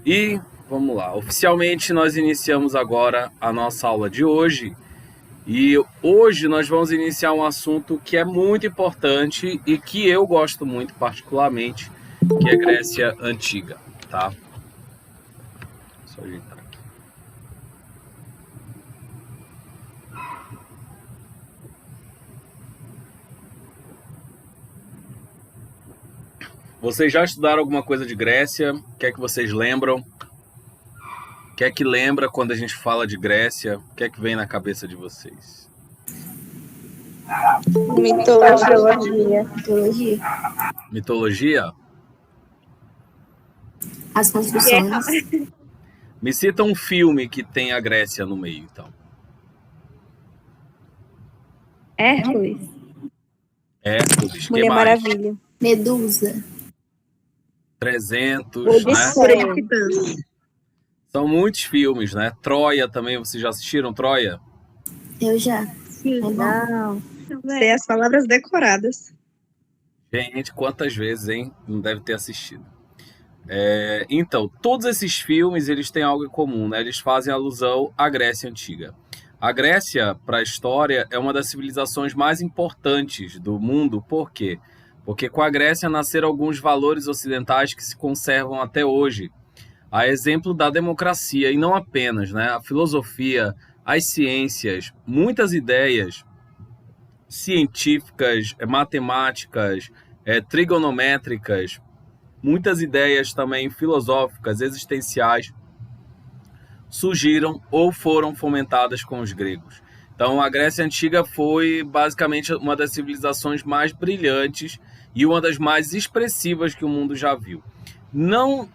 E vamos lá, oficialmente nós iniciamos agora a nossa aula de hoje. E hoje nós vamos iniciar um assunto que é muito importante e que eu gosto muito particularmente, que é Grécia Antiga, tá? Só ajeitar aqui. Vocês já estudaram alguma coisa de Grécia? O que é que vocês lembram? O que é que lembra quando a gente fala de Grécia? O que é que vem na cabeça de vocês? Mitologia. Mitologia? As construções. Me cita um filme que tem a Grécia no meio, então. Hércules. Hércules, que Mulher mais? Maravilha. Medusa. 300, né? Odisseia. São muitos filmes, né? Troia também, vocês já assistiram Troia? Eu já. Sim. Não. Sei as palavras decoradas. Gente, quantas vezes, hein? Não deve ter assistido. Então, todos esses filmes, eles têm algo em comum, né? Eles fazem alusão à Grécia Antiga. A Grécia, para a história, é uma das civilizações mais importantes do mundo. Por quê? Porque com a Grécia nasceram alguns valores ocidentais que se conservam até hoje. A exemplo da democracia, e não apenas, né? A filosofia, as ciências, muitas ideias científicas, matemáticas, trigonométricas, muitas ideias também filosóficas, existenciais, surgiram ou foram fomentadas com os gregos. Então, a Grécia Antiga foi basicamente uma das civilizações mais brilhantes e uma das mais expressivas que o mundo já viu. Não,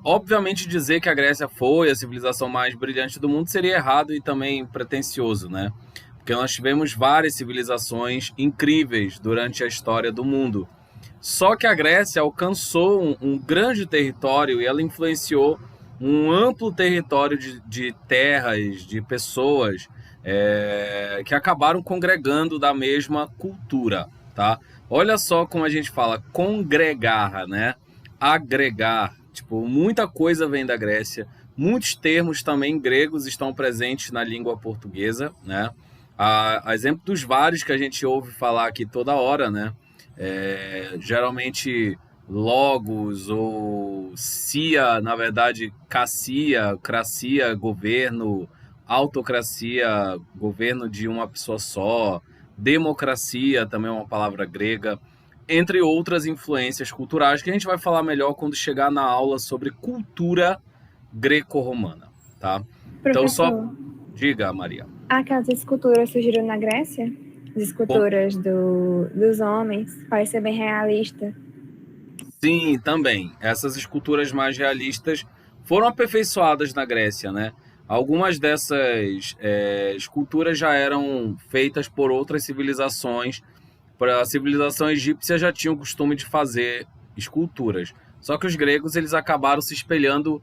obviamente, dizer que a Grécia foi a civilização mais brilhante do mundo seria errado e também pretensioso, né? Porque nós tivemos várias civilizações incríveis durante a história do mundo. Só que a Grécia alcançou um grande território e ela influenciou um amplo território de terras, de pessoas que acabaram congregando da mesma cultura, tá? Olha só como a gente fala, congregar, né? Agregar, tipo, muita coisa vem da Grécia, muitos termos também gregos estão presentes na língua portuguesa, né? A exemplo dos vários que a gente ouve falar aqui toda hora, né? Geralmente logos ou cia, na verdade, cassia, cracia, governo, autocracia, governo de uma pessoa só, democracia, também é uma palavra grega, entre outras influências culturais que a gente vai falar melhor quando chegar na aula sobre cultura greco-romana, tá? Então só diga, Maria. Aquelas esculturas surgiram na Grécia? As esculturas dos homens, parece ser bem realista. Sim, também. Essas esculturas mais realistas foram aperfeiçoadas na Grécia, né? Algumas dessas esculturas já eram feitas por outras civilizações. Para a civilização egípcia já tinha o costume de fazer esculturas. Só que os gregos eles acabaram se espelhando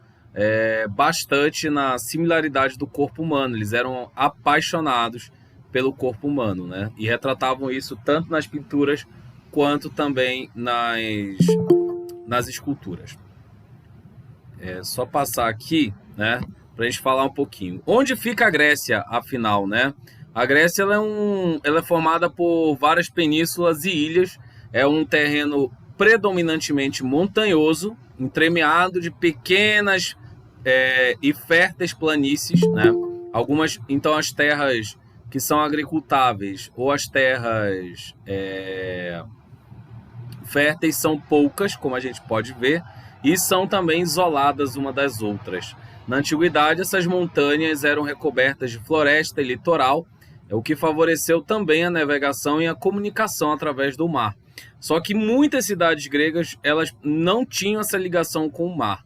bastante na similaridade do corpo humano. Eles eram apaixonados pelo corpo humano, né? E retratavam isso tanto nas pinturas quanto também nas esculturas. Só passar aqui, né, para a gente falar um pouquinho. Onde fica a Grécia, afinal, né? A Grécia ela é formada por várias penínsulas e ilhas. É um terreno predominantemente montanhoso, entremeado de pequenas e férteis planícies, né? Algumas, então, as terras que são agricultáveis ou as terras férteis são poucas, como a gente pode ver, e são também isoladas uma das outras. Na antiguidade, essas montanhas eram recobertas de floresta e litoral, o que favoreceu também a navegação e a comunicação através do mar. Só que muitas cidades gregas elas não tinham essa ligação com o mar.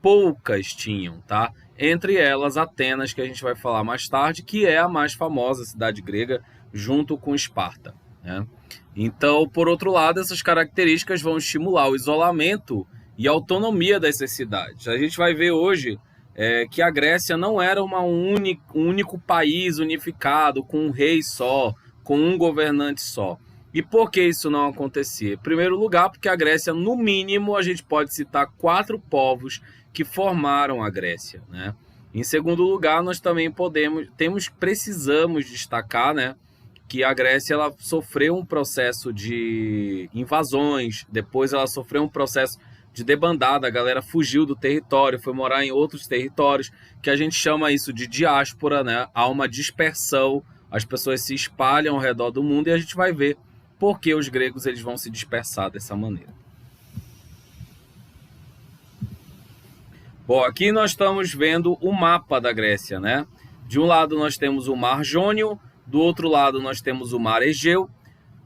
Poucas tinham, tá? Entre elas, Atenas, que a gente vai falar mais tarde, que é a mais famosa cidade grega, junto com Esparta, né? Então, por outro lado, essas características vão estimular o isolamento e a autonomia dessas cidades. A gente vai ver hoje que a Grécia não era um único país unificado, com um rei só, com um governante só. E por que isso não acontecia? Em primeiro lugar, porque a Grécia, no mínimo, a gente pode citar 4 povos que formaram a Grécia, né? Em segundo lugar, nós também precisamos destacar, né, que a Grécia ela sofreu um processo de invasões, depois ela sofreu um processo de debandada, a galera fugiu do território, foi morar em outros territórios, que a gente chama isso de diáspora, né? Há uma dispersão, as pessoas se espalham ao redor do mundo e a gente vai ver por que os gregos eles vão se dispersar dessa maneira. Bom, aqui nós estamos vendo o mapa da Grécia, né? De um lado nós temos o Mar Jônio, do outro lado nós temos o Mar Egeu.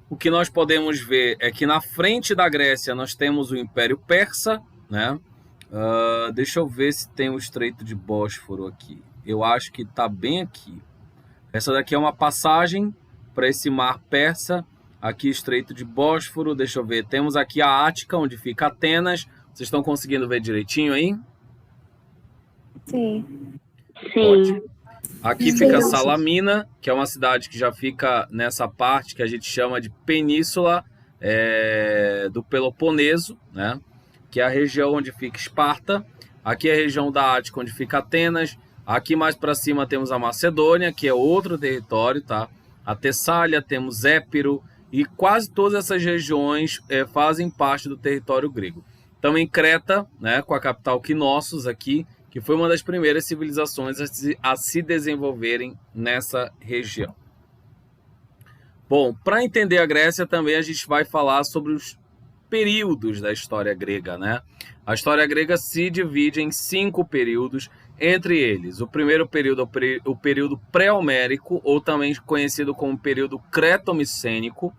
O que nós podemos ver é que na frente da Grécia nós temos o Império Persa, né? Deixa eu ver se tem o Estreito de Bósforo aqui. Eu acho que está bem aqui. Essa daqui é uma passagem para esse Mar Persa. Aqui Estreito de Bósforo, deixa eu ver. Temos aqui a Ática, onde fica Atenas. Vocês estão conseguindo ver direitinho aí? Sim. Sim. Aqui fica Salamina, que é uma cidade que já fica nessa parte que a gente chama de Península do Peloponeso, né? Que é a região onde fica Esparta. Aqui é a região da Ática, onde fica Atenas. Aqui mais para cima temos a Macedônia, que é outro território, tá? A Tessália, temos Épiro, e quase todas essas regiões fazem parte do território grego. Também Creta, né, com a capital Knossos aqui, que foi uma das primeiras civilizações a se desenvolverem nessa região. Bom, para entender a Grécia também a gente vai falar sobre os períodos da história grega, né? A história grega se divide em 5 períodos, entre eles o primeiro período é o período pré-homérico, ou também conhecido como período cretomicênico,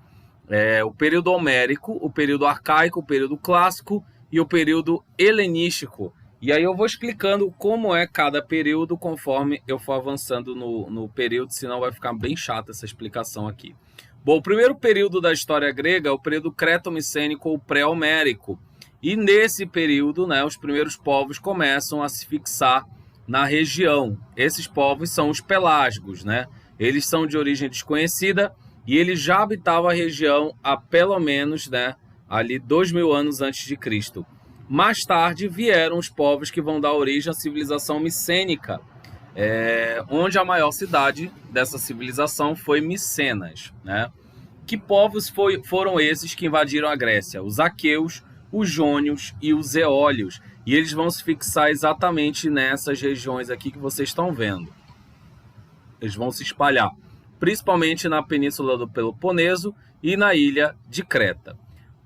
o período homérico, o período arcaico, o período clássico e o período helenístico. E aí eu vou explicando como é cada período conforme eu for avançando no período, senão vai ficar bem chata essa explicação aqui. Bom, o primeiro período da história grega é o período cretomicênico ou pré-homérico. E nesse período, né, os primeiros povos começam a se fixar na região. Esses povos são os pelágicos, né? Eles são de origem desconhecida e eles já habitavam a região há pelo menos, né, ali 2000 anos antes de Cristo. Mais tarde vieram os povos que vão dar origem à civilização micênica, onde a maior cidade dessa civilização foi Micenas, né? Que povos foram esses que invadiram a Grécia? Os aqueus, os jônios e os eólios. E eles vão se fixar exatamente nessas regiões aqui que vocês estão vendo. Eles vão se espalhar, principalmente na península do Peloponeso e na ilha de Creta.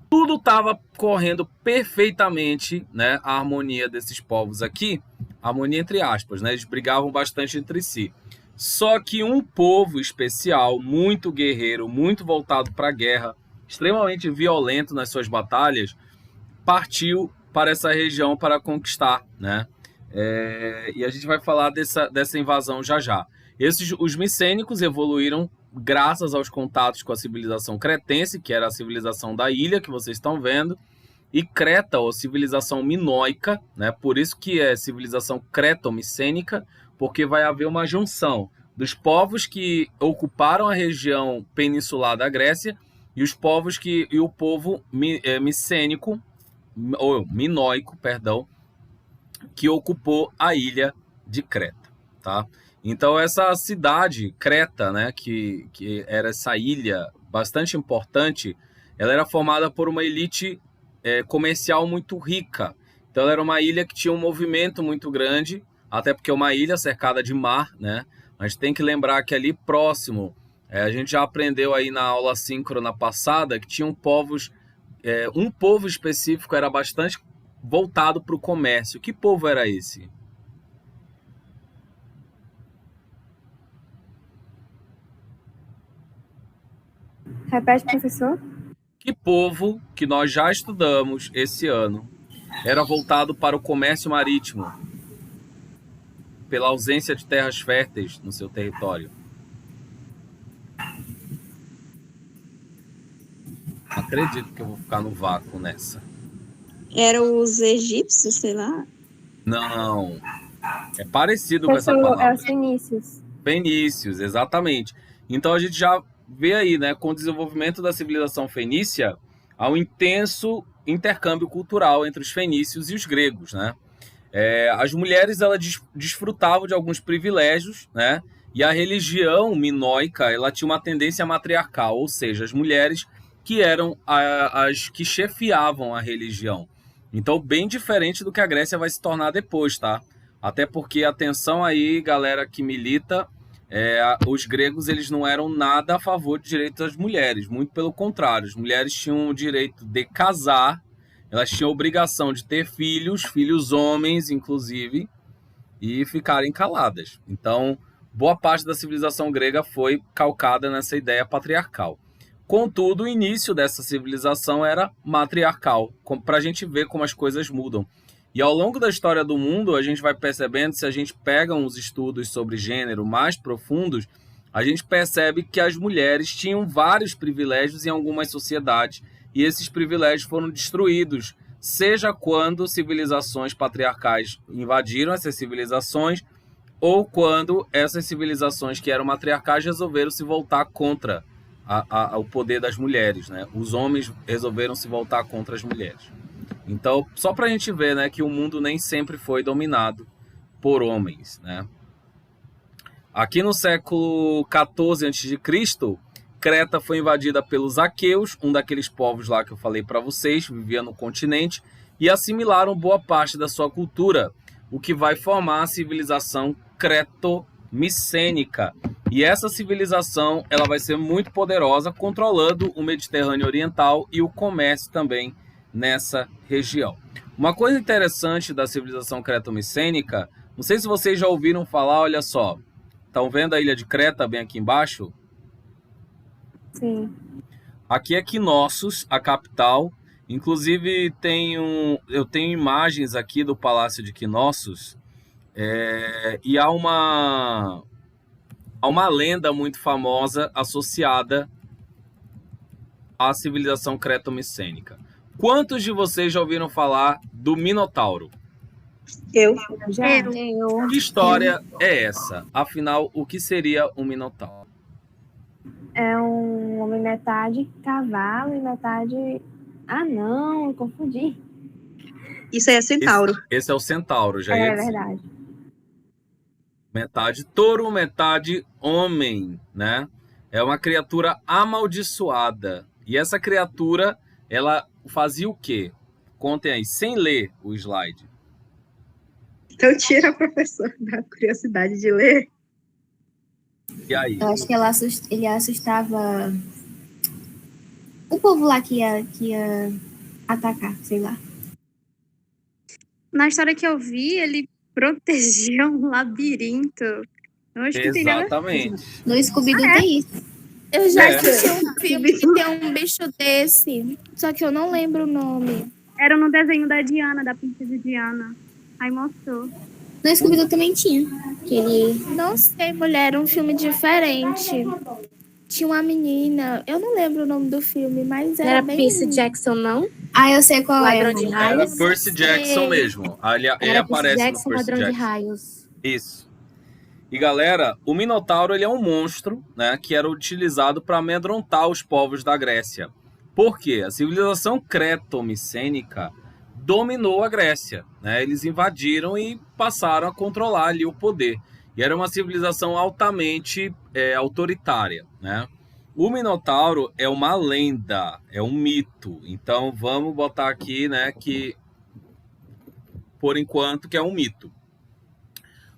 Tudo estava correndo perfeitamente, né? A harmonia desses povos aqui, harmonia entre aspas, né? Eles brigavam bastante entre si. Só que um povo especial, muito guerreiro, muito voltado para a guerra, extremamente violento nas suas batalhas, partiu para essa região para conquistar, né? E a gente vai falar dessa invasão já já. Os micênicos evoluíram graças aos contatos com a civilização cretense, que era a civilização da ilha que vocês estão vendo, e Creta, ou civilização minoica, né? Por isso que é civilização cretomicênica, porque vai haver uma junção dos povos que ocuparam a região peninsular da Grécia e o povo micênico, ou minoico, perdão, que ocupou a ilha de Creta, tá? Então essa cidade, Creta, né, que era essa ilha bastante importante, ela era formada por uma elite comercial muito rica. Então ela era uma ilha que tinha um movimento muito grande, até porque é uma ilha cercada de mar, né? A gente tem que lembrar que ali próximo, a gente já aprendeu aí na aula síncrona passada, que tinham povos, um povo específico era bastante voltado para o comércio. Que povo era esse? Repete, professor. Que povo que nós já estudamos esse ano era voltado para o comércio marítimo, pela ausência de terras férteis no seu território? Não acredito que eu vou ficar no vácuo nessa. Eram os egípcios, sei lá. Não, é parecido com essa Professor, palavra. os fenícios. Fenícios, exatamente. Então a gente já vê aí, né, com o desenvolvimento da civilização fenícia, há um intenso intercâmbio cultural entre os fenícios e os gregos, né? As mulheres elas desfrutavam de alguns privilégios, né? E a religião minoica ela tinha uma tendência matriarcal, ou seja, as mulheres que eram as que chefiavam a religião. Então, bem diferente do que a Grécia vai se tornar depois, tá? Até porque, atenção aí, galera que milita, os gregos eles não eram nada a favor de direitos das mulheres, muito pelo contrário, as mulheres tinham o direito de casar, elas tinham a obrigação de ter filhos homens, inclusive, e ficarem caladas. Então, boa parte da civilização grega foi calcada nessa ideia patriarcal. Contudo, o início dessa civilização era matriarcal, para a gente ver como as coisas mudam. E ao longo da história do mundo, a gente vai percebendo, se a gente pega uns estudos sobre gênero mais profundos, a gente percebe que as mulheres tinham vários privilégios em algumas sociedades, e esses privilégios foram destruídos, seja quando civilizações patriarcais invadiram essas civilizações, ou quando essas civilizações que eram matriarcais resolveram se voltar contra o poder das mulheres, né? Os homens resolveram se voltar contra as mulheres. Então, só para a gente ver, né, que o mundo nem sempre foi dominado por homens, né? Aqui no século XIV a.C., Creta foi invadida pelos aqueus, um daqueles povos lá que eu falei para vocês, vivia no continente, e assimilaram boa parte da sua cultura, o que vai formar a civilização creto-micênica. E essa civilização ela vai ser muito poderosa, controlando o Mediterrâneo Oriental e o comércio também nessa região. Uma coisa interessante da civilização creto-micênica, não sei se vocês já ouviram falar, olha só, estão vendo a ilha de Creta bem aqui embaixo? Sim. Aqui é Knossos, a capital. Inclusive eu tenho imagens aqui do Palácio de Knossos, e há uma lenda muito famosa associada à civilização creto-micênica. Quantos de vocês já ouviram falar do Minotauro? Eu. Eu. Que história é essa? Afinal, o que seria um Minotauro? É um homem metade cavalo e metade... Ah, não, eu confundi. Isso aí é centauro. Esse é o centauro, já ia dizer. Verdade. Metade touro, metade homem, né? É uma criatura amaldiçoada. E essa criatura, ela fazia o quê? Contem aí, sem ler o slide. Então tira a professora da curiosidade de ler. E aí? Eu acho que ele assustava o povo lá que ia atacar, sei lá. Na história que eu vi, ele protegia um labirinto. Eu acho que tem nada. Exatamente. No Scooby-Doo tem isso. Eu já É. assisti um filme que tem um bicho desse, só que eu não lembro o nome. Era no desenho da Diana, da princesa Diana. Aí mostrou. No Scooby-Doo também tinha. Que ele... Não sei, mulher, era um filme diferente. Tinha uma menina, eu não lembro o nome do filme, mas era Era bem... Percy Jackson, não? Ah, eu sei qual é. Ladrão de Era raios. Percy Jackson Sei. mesmo. Ele Era Percy aparece Jackson, no Percy Ladrão de Jackson. Raios. Isso. E galera, o Minotauro ele é um monstro, né, que era utilizado para amedrontar os povos da Grécia. Por quê? A civilização creto-micênica dominou a Grécia, né? Eles invadiram e passaram a controlar ali o poder. E era uma civilização altamente autoritária, né? O Minotauro é uma lenda, é um mito. Então vamos botar aqui, né, que por enquanto que é um mito.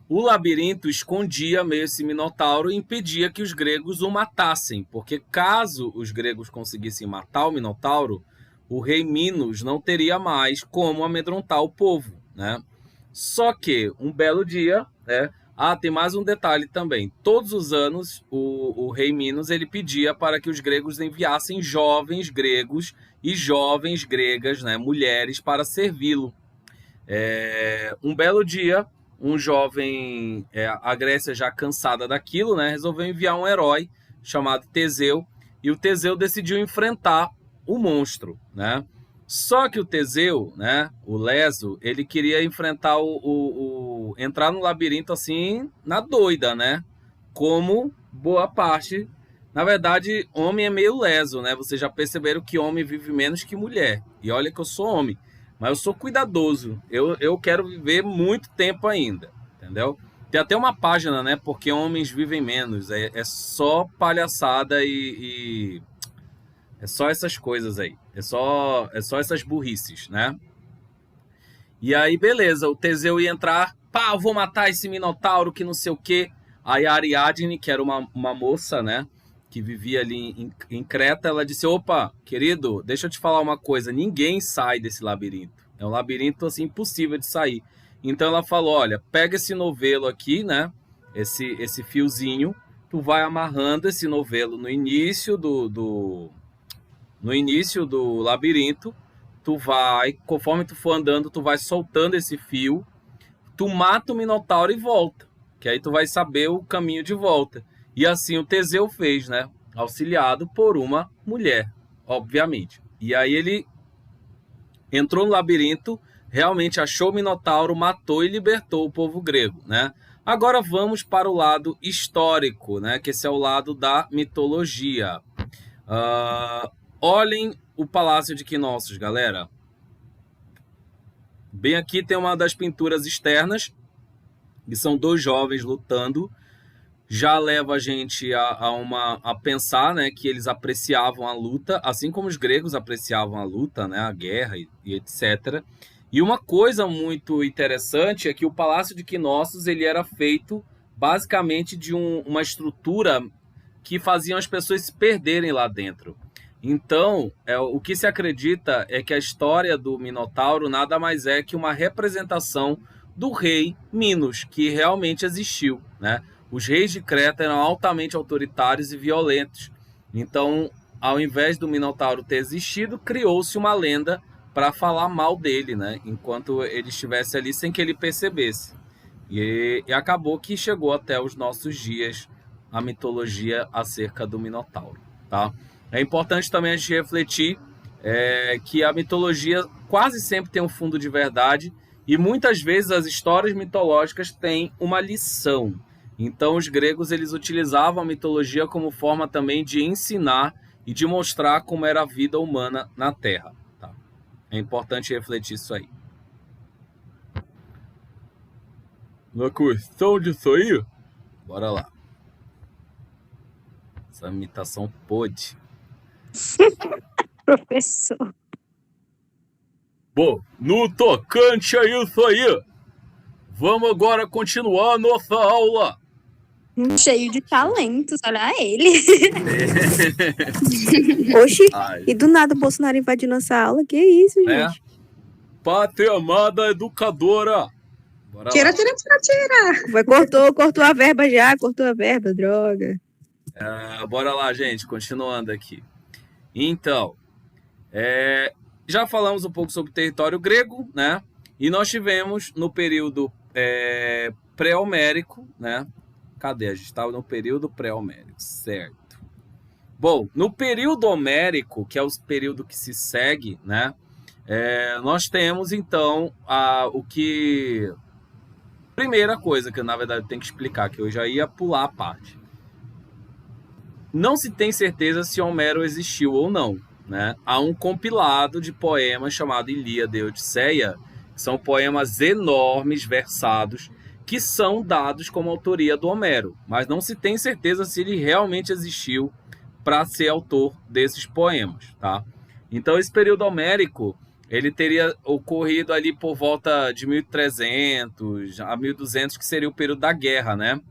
O labirinto escondia meio esse Minotauro e impedia que os gregos o matassem, porque caso os gregos conseguissem matar o Minotauro, o rei Minos não teria mais como amedrontar o povo, né? Só que um belo dia, né? Tem mais um detalhe também. Todos os anos o rei Minos ele pedia para que os gregos enviassem jovens gregos e jovens gregas, né, mulheres, para servi-lo. Um belo dia, um jovem, a Grécia já cansada daquilo, né, resolveu enviar um herói chamado Teseu, e o Teseu decidiu enfrentar o monstro, né? Só que o Teseu, né, o Leso, ele queria enfrentar entrar no labirinto assim, na doida, né? Como boa parte Na verdade, homem é meio leso, né? Vocês já perceberam que homem vive menos que mulher. E olha que eu sou homem, mas eu sou cuidadoso. Eu quero viver muito tempo ainda, entendeu? Tem até uma página, né? Porque homens vivem menos. É só palhaçada e é só essas coisas aí. É só essas burrices, né? E aí, beleza, o Teseu ia entrar, pá, eu vou matar esse Minotauro que não sei o quê. Aí a Ariadne, que era uma moça, né, que vivia ali em Creta, ela disse, opa, querido, deixa eu te falar uma coisa, ninguém sai desse labirinto. É um labirinto, assim, impossível de sair. Então ela falou, olha, pega esse novelo aqui, né, esse fiozinho, tu vai amarrando esse novelo no início do labirinto, tu vai, conforme tu for andando, tu vai soltando esse fio, tu mata o Minotauro e volta, que aí tu vai saber o caminho de volta. E assim o Teseu fez, né? Auxiliado por uma mulher, obviamente. E aí ele entrou no labirinto, realmente achou o Minotauro, matou e libertou o povo grego, né? Agora vamos para o lado histórico, né? Que esse é o lado da mitologia. Olhem o Palácio de Knossos, galera. Bem aqui tem uma das pinturas externas, que são dois jovens lutando. Já leva a gente a pensar, né, que eles apreciavam a luta, assim como os gregos apreciavam a luta, né, a guerra e etc. E uma coisa muito interessante é que o Palácio de Knossos ele era feito basicamente de uma estrutura que faziam as pessoas se perderem lá dentro. Então, o que se acredita é que a história do Minotauro nada mais é que uma representação do rei Minos, que realmente existiu, né? Os reis de Creta eram altamente autoritários e violentos. Então, ao invés do Minotauro ter existido, criou-se uma lenda para falar mal dele, né? Enquanto ele estivesse ali sem que ele percebesse. E acabou que chegou até os nossos dias a mitologia acerca do Minotauro, tá? É importante também a gente refletir que a mitologia quase sempre tem um fundo de verdade e muitas vezes as histórias mitológicas têm uma lição. Então os gregos eles utilizavam a mitologia como forma também de ensinar e de mostrar como era a vida humana na Terra. Tá? É importante refletir isso aí. Na questão disso aí, bora lá. Essa imitação pôde. Professor. Bom, no tocante a isso aí, vamos agora continuar a nossa aula. Cheio de talentos, olha ele. Oxi, Ai, e do nada o Bolsonaro invadindo nossa aula? Que isso, né? gente? Pátria amada educadora. Bora Tira, lá. tira, tira, tira. Vai, cortou a verba já, cortou a verba, droga. Bora lá, gente, continuando aqui. Então, já falamos um pouco sobre o território grego, né? E nós tivemos no período pré-homérico, né? Cadê? A gente estava no período pré-homérico, certo. Bom, no período homérico, que é o período que se segue, né? Nós temos, então, o que... Primeira coisa que, na verdade, eu tenho que explicar, que eu já ia pular a parte. Não se tem certeza se Homero existiu ou não, né? Há um compilado de poemas chamado Ilíada e Odisseia, que são poemas enormes, versados, que são dados como autoria do Homero, mas não se tem certeza se ele realmente existiu para ser autor desses poemas, tá? Então esse período homérico, ele teria ocorrido ali por volta de 1300 a 1200, que seria o período da guerra, né?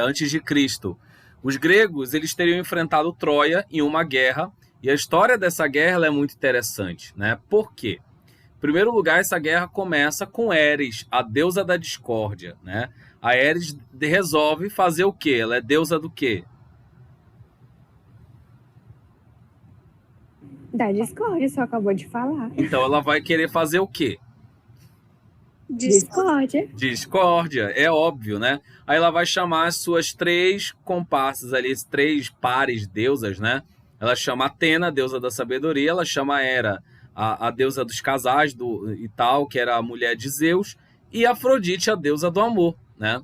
Antes de Cristo. Os gregos eles teriam enfrentado Troia em uma guerra, e a história dessa guerra ela é muito interessante, né? Por quê? Em primeiro lugar, essa guerra começa com Eris, a deusa da discórdia, né? A Eris resolve fazer o quê? Ela é deusa do quê? Da discórdia, você acabou de falar. Então ela vai querer fazer o quê? Discórdia. Discórdia, é óbvio, né? Aí ela vai chamar as suas 3 comparsas ali, 3 pares deusas, né? Ela chama Atena, a deusa da sabedoria, ela chama Hera, a deusa dos casais e tal, que era a mulher de Zeus, e Afrodite, a deusa do amor, né?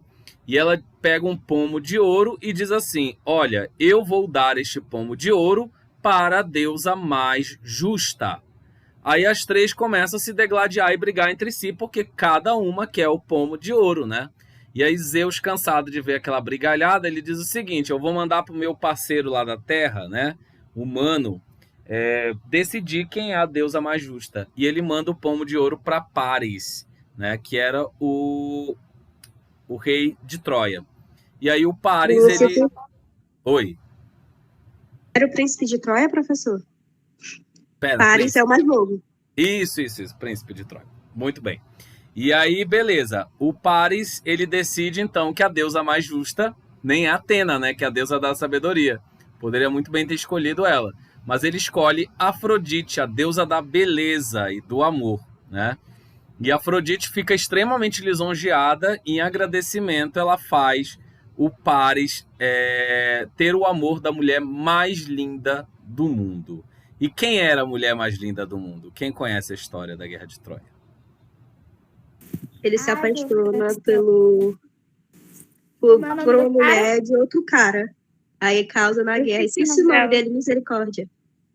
e ela pega um pomo de ouro e diz assim: olha, eu vou dar este pomo de ouro para a deusa mais justa. Aí as três começam a se degladiar e brigar entre si, porque cada uma quer o pomo de ouro, né? E aí Zeus, cansado de ver aquela brigalhada, ele diz o seguinte: eu vou mandar pro meu parceiro lá da terra, né, humano, decidir quem é a deusa mais justa. E ele manda o pomo de ouro para Paris, né, que era o rei de Troia. E aí o Paris, ele... Oi. Era o príncipe de Troia, professor? Pera, Paris é o mais novo. Isso, príncipe de Troia. Muito bem. E aí, beleza. O Paris, ele decide, então, que a deusa mais justa nem é Atena, né? Que é a deusa da sabedoria. Poderia muito bem ter escolhido ela. Mas ele escolhe Afrodite, a deusa da beleza e do amor, né? E Afrodite fica extremamente lisonjeada e, em agradecimento, ela faz o Paris ter o amor da mulher mais linda do mundo. E quem era a mulher mais linda do mundo? Quem conhece a história da Guerra de Troia? Ele se apaixona por uma mulher de outro cara. Aí causa na guerra. Esqueci o nome dele, misericórdia.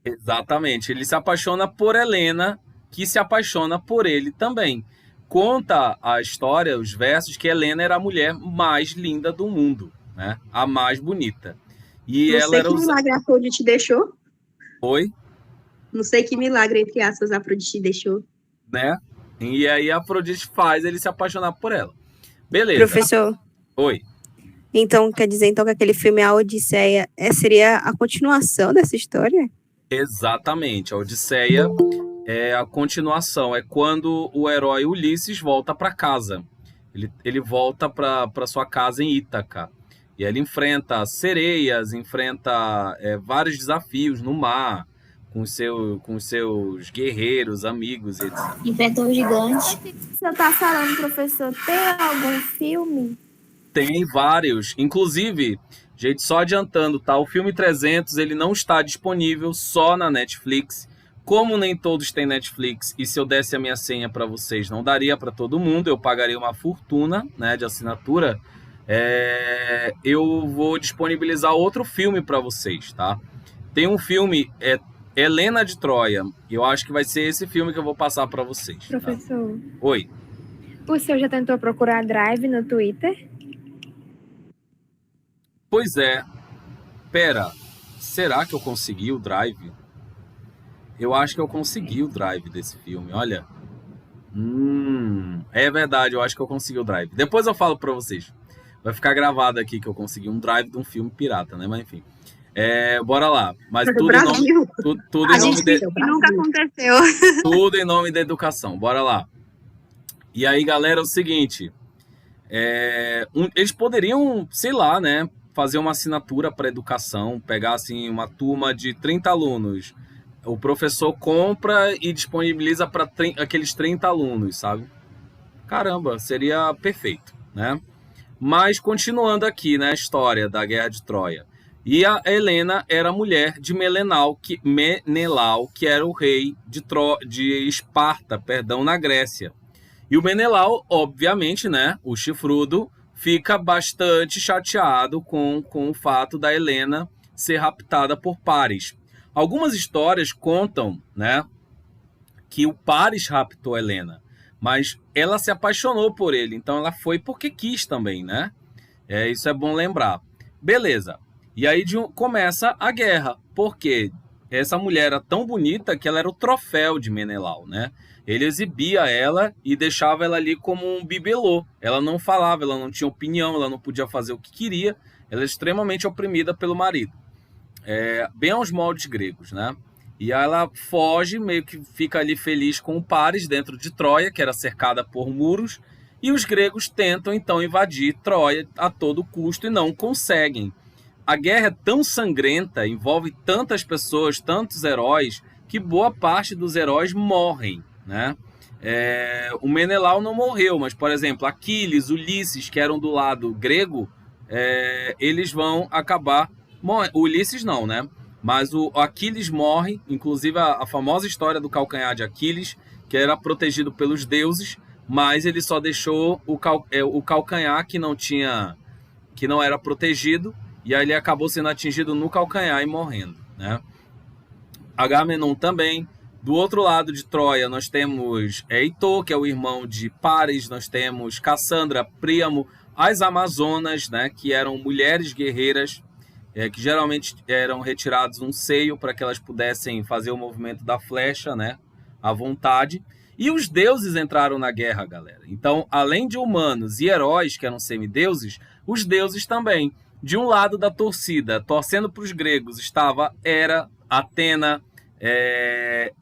Exatamente. Ele se apaixona por Helena, que se apaixona por ele também. Conta a história, os versos, que Helena era a mulher mais linda do mundo, né? A mais bonita. E Não ela sei era que milagre a Afrodite deixou. Oi? Não sei que milagre, entre aspas, a Afrodite deixou. Né? E aí a Afrodite faz ele se apaixonar por ela. Beleza. Professor, Oi. então quer dizer então que aquele filme A Odisseia seria a continuação dessa história? Exatamente. A Odisseia é a continuação. É quando o herói Ulisses volta para casa. Ele volta para sua casa em Ítaca. E ele enfrenta sereias, enfrenta vários desafios no mar, com os seus guerreiros, amigos, etc. Enfrentou um gigante. O que você tá falando, professor? Tem algum filme? Tem vários. Inclusive, gente, só adiantando, tá? O filme 300, ele não está disponível só na Netflix. Como nem todos têm Netflix, e se eu desse a minha senha para vocês, não daria para todo mundo, eu pagaria uma fortuna, né, de assinatura. Eu vou disponibilizar outro filme para vocês, tá? Tem um filme, Helena de Troia. Eu acho que vai ser esse filme que eu vou passar para vocês. Tá? Professor, Oi. o senhor já tentou procurar Drive no Twitter? Pois é. Pera, será que eu consegui o Drive? Eu acho que eu consegui o Drive desse filme, olha. É verdade, eu acho que eu consegui o Drive. Depois eu falo para vocês. Vai ficar gravado aqui que eu consegui um Drive de um filme pirata, né? Mas enfim. Bora lá. Mas tudo em nome, tudo em nome de... Nunca aconteceu. Tudo em nome da educação. Bora lá. E aí, galera, é o seguinte. Eles poderiam, sei lá, né? Fazer uma assinatura para educação. Pegar, assim, uma turma de 30 alunos. O professor compra e disponibiliza para aqueles 30 alunos, sabe? Caramba, seria perfeito, né? Mas continuando aqui, né? A história da Guerra de Troia. E a Helena era mulher de Menelau, que era o rei de Esparta, na Grécia. E o Menelau, obviamente, né, o chifrudo, fica bastante chateado com o fato da Helena ser raptada por Paris. Algumas histórias contam, né, que o Paris raptou a Helena, mas ela se apaixonou por ele, então ela foi porque quis também, né? Isso é bom lembrar. Beleza. E aí começa a guerra, porque essa mulher era tão bonita que ela era o troféu de Menelau, né? Ele exibia ela e deixava ela ali como um bibelô. Ela não falava, ela não tinha opinião, ela não podia fazer o que queria. Ela é extremamente oprimida pelo marido. Bem aos moldes gregos, né? E aí ela foge, meio que fica ali feliz com o Paris dentro de Troia, que era cercada por muros. E os gregos tentam, então, invadir Troia a todo custo e não conseguem. A guerra é tão sangrenta, envolve tantas pessoas, tantos heróis, que boa parte dos heróis morrem, né? O Menelau não morreu, mas, por exemplo, Aquiles, Ulisses, que eram do lado grego, eles vão acabar... O Ulisses não, né? Mas o Aquiles morre, inclusive a famosa história do calcanhar de Aquiles, que era protegido pelos deuses, mas ele só deixou o calcanhar que não tinha que não era protegido, e aí ele acabou sendo atingido no calcanhar e morrendo, né? Agamenon também. Do outro lado de Troia, nós temos Heitor, que é o irmão de Paris, nós temos Cassandra, Príamo, as Amazonas, né, que eram mulheres guerreiras, que geralmente eram retiradas um seio para que elas pudessem fazer o movimento da flecha, né, à vontade. E os deuses entraram na guerra, galera. Então, além de humanos e heróis, que eram semideuses, os deuses também. De um lado da torcida, torcendo para os gregos, estava Hera, Atena,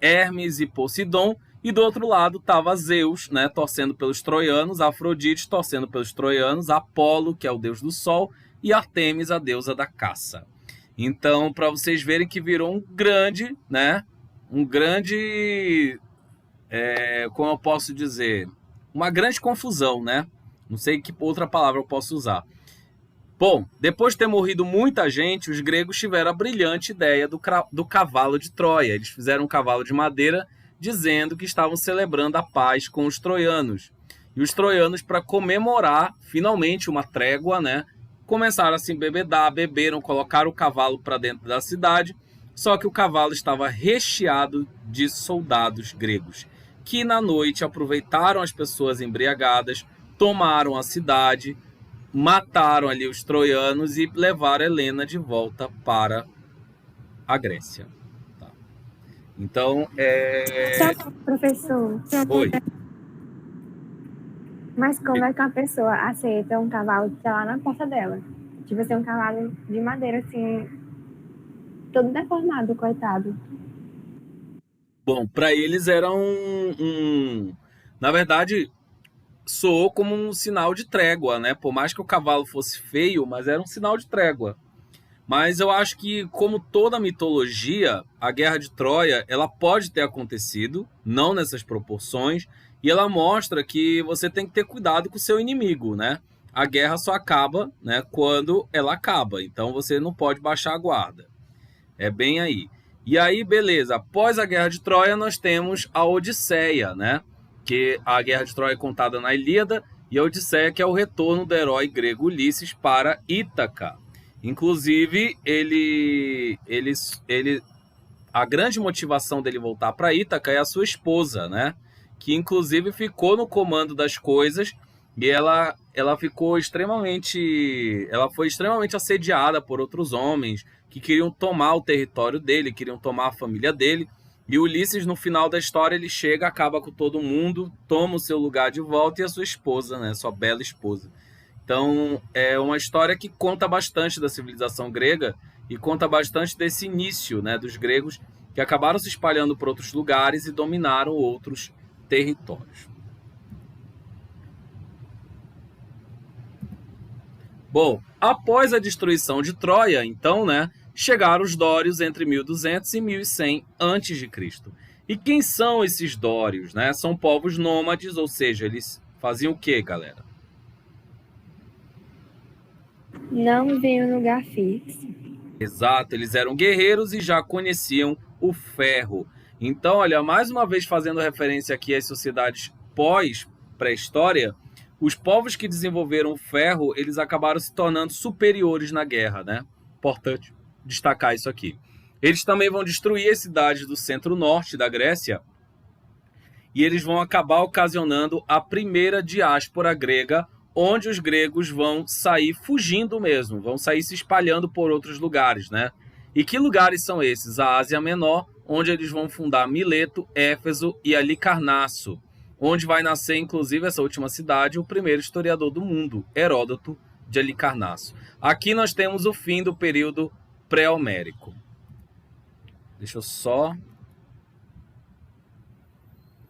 Hermes e Poseidon, e do outro lado estava Zeus, né, torcendo pelos troianos, Afrodite torcendo pelos troianos, Apolo, que é o deus do sol, e Artemis, a deusa da caça. Então, para vocês verem que virou como eu posso dizer, uma grande confusão, né? Não sei que outra palavra eu posso usar. Bom, depois de ter morrido muita gente, os gregos tiveram a brilhante ideia do cavalo de Troia. Eles fizeram um cavalo de madeira dizendo que estavam celebrando a paz com os troianos. E os troianos, para comemorar finalmente uma trégua, né, começaram a se embebedar, beberam, colocaram o cavalo para dentro da cidade, só que o cavalo estava recheado de soldados gregos, que na noite aproveitaram as pessoas embriagadas, tomaram a cidade, mataram ali os troianos e levaram Helena de volta para a Grécia. Tá. Então, Professor, Oi. mas como é que uma pessoa aceita um cavalo que tá lá na porta dela? Tipo assim, um cavalo de madeira, assim, todo deformado, coitado. Bom, para eles era na verdade, soou como um sinal de trégua, né? Por mais que o cavalo fosse feio, mas era um sinal de trégua. Mas eu acho que, como toda mitologia, a Guerra de Troia, ela pode ter acontecido, não nessas proporções, e ela mostra que você tem que ter cuidado com o seu inimigo, né? A guerra só acaba, né, quando ela acaba, então você não pode baixar a guarda. É bem aí. E aí, beleza, após a Guerra de Troia, nós temos a Odisseia, né? Que a Guerra de Troia é contada na Ilíada, e a Odisseia, que é o retorno do herói grego Ulisses para Ítaca. Inclusive, a grande motivação dele voltar para Ítaca é a sua esposa, né? Que inclusive ficou no comando das coisas, e ela foi extremamente assediada por outros homens que queriam tomar o território dele, queriam tomar a família dele. E Ulisses, no final da história, ele chega, acaba com todo mundo, toma o seu lugar de volta e a sua esposa, né? Sua bela esposa. Então, é uma história que conta bastante da civilização grega e conta bastante desse início, né, dos gregos que acabaram se espalhando por outros lugares e dominaram outros territórios. Bom, após a destruição de Troia, então, né, chegaram os dórios entre 1200 e 1100 a.C. E quem são esses dórios, né? São povos nômades, ou seja, eles faziam o quê, galera? Não veio no lugar fixo. Exato, eles eram guerreiros e já conheciam o ferro. Então, olha, mais uma vez fazendo referência aqui às sociedades pós-pré-história, os povos que desenvolveram o ferro, eles acabaram se tornando superiores na guerra, né? Importante destacar isso aqui. Eles também vão destruir as cidades do centro-norte da Grécia e eles vão acabar ocasionando a primeira diáspora grega, onde os gregos vão sair fugindo mesmo, vão sair se espalhando por outros lugares, né? E que lugares são esses? A Ásia Menor, onde eles vão fundar Mileto, Éfeso e Halicarnasso, onde vai nascer, inclusive, essa última cidade, o primeiro historiador do mundo, Heródoto de Halicarnasso. Aqui nós temos o fim do período pré-homérico. Deixa eu só...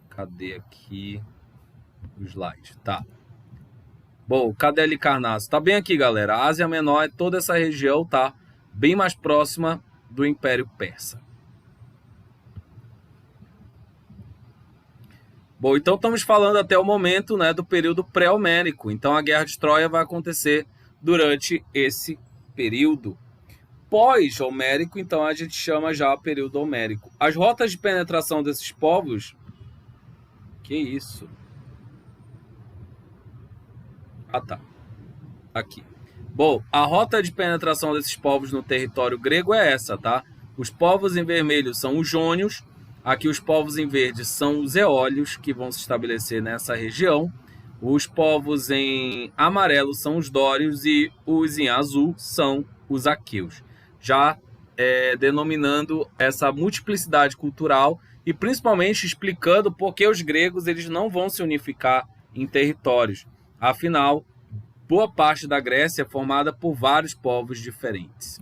Cadê aqui o slide? Tá. Bom, cadê Halicarnasso? Tá bem aqui, galera. A Ásia Menor é toda essa região, tá? Bem mais próxima do Império Persa. Bom, então estamos falando até o momento, né, do período pré-homérico. Então a Guerra de Troia vai acontecer durante esse período. Pós-homérico, então a gente chama já o período homérico. As rotas de penetração desses povos... Que isso? Ah, tá. Aqui. Bom, a rota de penetração desses povos no território grego é essa, tá? Os povos em vermelho são os jônios, aqui os povos em verde são os eólios, que vão se estabelecer nessa região. Os povos em amarelo são os dórios e os em azul são os aqueus. Já denominando essa multiplicidade cultural e principalmente explicando por que os gregos eles não vão se unificar em territórios. Afinal, boa parte da Grécia é formada por vários povos diferentes.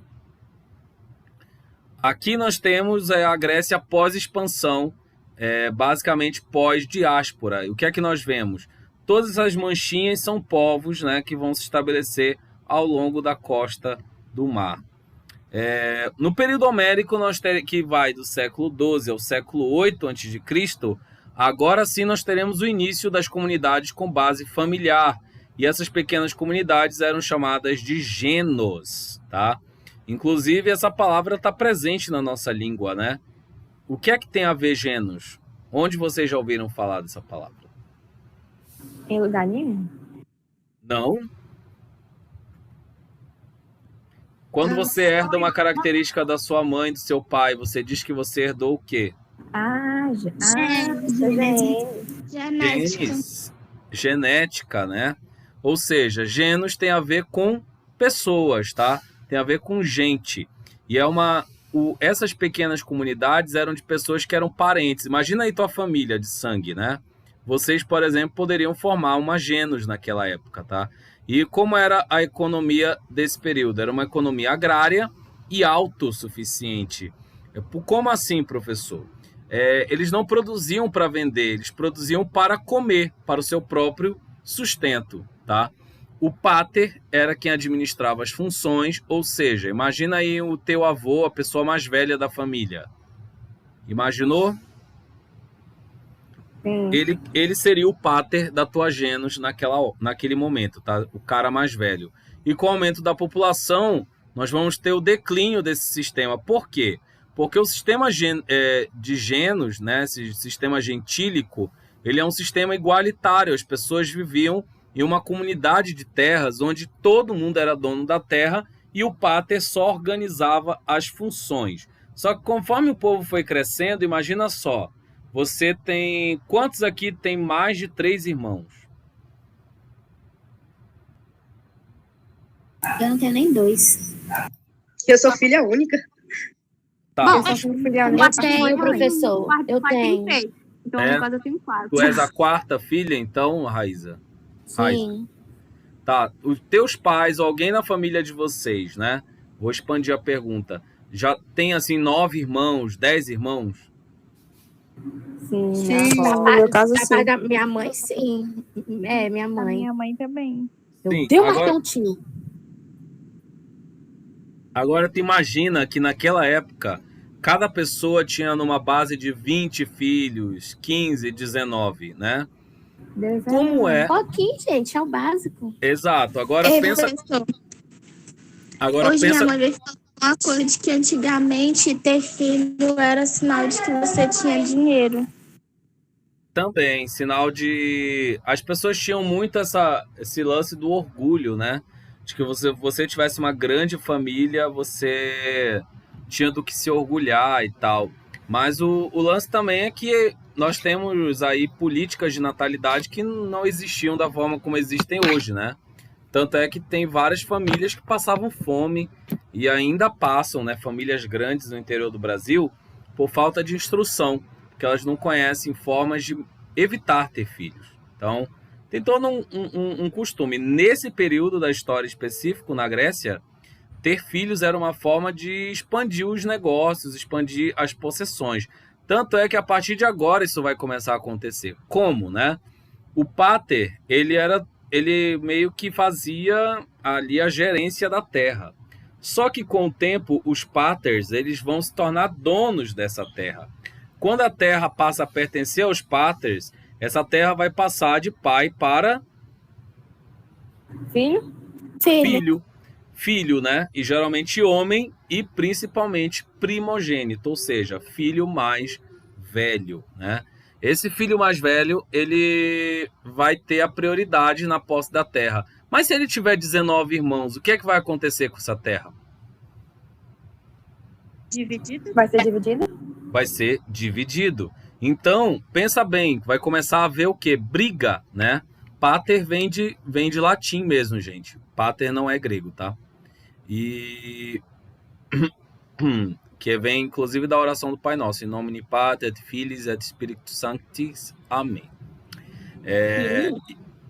Aqui nós temos a Grécia pós-expansão, basicamente pós-diáspora. O que é que nós vemos? Todas essas manchinhas são povos, né, que vão se estabelecer ao longo da costa do mar. No período homérico, que vai do século XII ao século VIII a.C., agora sim nós teremos o início das comunidades com base familiar. E essas pequenas comunidades eram chamadas de genos, tá? Inclusive, essa palavra está presente na nossa língua, né? O que é que tem a ver genos? Onde vocês já ouviram falar dessa palavra? Em lugar nenhum. Não? Quando você herda uma característica da sua mãe, do seu pai, você diz que você herdou o quê? Genética. Genética, né? Ou seja, genos tem a ver com pessoas, tá? Tem a ver com gente. E essas pequenas comunidades eram de pessoas que eram parentes. Imagina aí tua família de sangue, né? Vocês, por exemplo, poderiam formar uma genos naquela época, tá? E como era a economia desse período? Era uma economia agrária e autossuficiente. Como assim, professor? Eles não produziam para vender, eles produziam para comer, para o seu próprio sustento, tá? O pater era quem administrava as funções, ou seja, imagina aí o teu avô, a pessoa mais velha da família. Imaginou? Sim. Ele seria o pater da tua genos naquele momento, tá? O cara mais velho. E com o aumento da população, nós vamos ter o declínio desse sistema. Por quê? Porque o sistema de genos, né, esse sistema gentílico, ele é um sistema igualitário. As pessoas viviam em uma comunidade de terras onde todo mundo era dono da terra e o pater só organizava as funções. Só que conforme o povo foi crescendo, imagina só, você tem... Quantos aqui tem mais de 3 irmãos? Eu não tenho nem 2. Eu sou filha única. Tá. Eu sou filha Eu tenho, professor. Eu tenho. Então, no caso, eu tenho 4. Tu és a 4ª filha, então, Raíza? Sim. Tá. Os teus pais, ou alguém na família de vocês, né? Vou expandir a pergunta. Já tem, assim, 9 irmãos, 10 irmãos? Sim, Sim. No meu caso, sim. Da minha mãe, sim. Minha A mãe. minha mãe também. Eu Sim, tenho agora- mais que um tio. Agora, tu imagina que naquela época, cada pessoa tinha numa base de 20 filhos, 15, 19, né? Como é? Pouquinho, gente, é o básico. Exato. Agora pensa... Professor, Agora hoje pensa... minha mãe veio falar uma coisa de que antigamente ter filho era sinal de que você tinha dinheiro. Também, sinal de... As pessoas tinham muito esse lance do orgulho, né? De que você tivesse uma grande família, você tinha do que se orgulhar e tal. Mas o lance também é que nós temos aí políticas de natalidade que não existiam da forma como existem hoje, né? Tanto é que tem várias famílias que passavam fome e ainda passam, né? Famílias grandes no interior do Brasil por falta de instrução, porque elas não conhecem formas de evitar ter filhos. Então, tem todo um costume. Nesse período da história específico, na Grécia, ter filhos era uma forma de expandir os negócios, expandir as possessões. Tanto é que a partir de agora isso vai começar a acontecer. Como, né? O pater, ele meio que fazia ali a gerência da terra. Só que com o tempo, os paters, eles vão se tornar donos dessa terra. Quando a terra passa a pertencer aos paters, essa terra vai passar de pai para Filho? filho, né? E geralmente homem e principalmente primogênito, ou seja, filho mais velho, né? esse filho mais velho, ele vai ter a prioridade na posse da terra. Mas se ele tiver 19 irmãos, o que é que vai acontecer com essa terra? Dividido? Vai ser dividida? Vai ser dividido. Então, pensa bem, vai começar a haver o quê? Briga, né? Pater vem de latim mesmo, gente. Pater não é grego, tá? E que vem inclusive da oração do Pai Nosso, in nomine Patri et Filii et Spiritus Sanctis. Amém.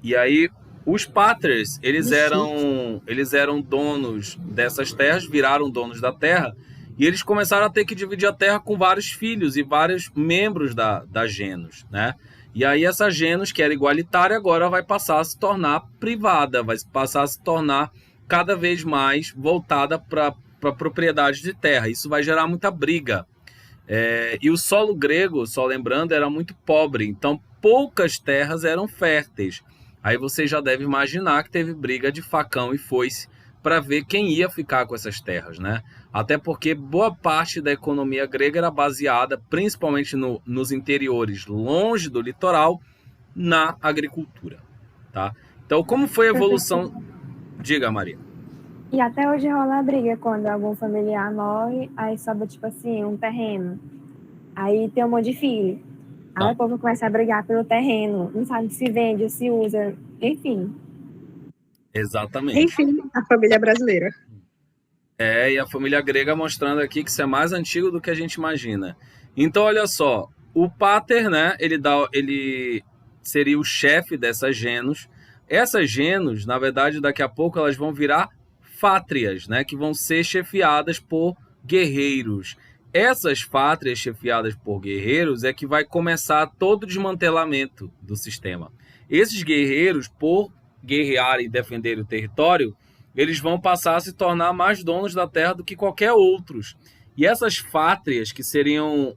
E aí os patres, eles eram donos dessas terras, viraram donos da terra, e eles começaram a ter que dividir a terra com vários filhos e vários membros da genus, né? E aí essa genus, que era igualitária, agora vai passar a se tornar privada, vai passar a se tornar cada vez mais voltada para propriedade de terra. Isso vai gerar muita briga. E o solo grego, só lembrando, era muito pobre, então poucas terras eram férteis. Aí você já deve imaginar que teve briga de facão e foice para ver quem ia ficar com essas terras, né? Até porque boa parte da economia grega era baseada, principalmente nos interiores, longe do litoral, na agricultura, tá? Então, como foi a evolução... Diga, Maria. E até hoje rola a briga quando algum familiar morre, aí sobra, tipo assim, um terreno. Aí tem um monte de filho. Aí o povo começa a brigar pelo terreno, não sabe se vende, se usa, enfim. Exatamente. Enfim, a família brasileira. E a família grega mostrando aqui que isso é mais antigo do que a gente imagina. Então, olha só, o pater, né, ele seria o chefe dessas genus. Essas genus, na verdade, daqui a pouco elas vão virar fátrias, né, que vão ser chefiadas por guerreiros. Essas fátrias chefiadas por guerreiros é que vai começar todo o desmantelamento do sistema. Esses guerreiros, por guerrearem e defender o território, eles vão passar a se tornar mais donos da terra do que qualquer outros. E essas fátrias, que seriam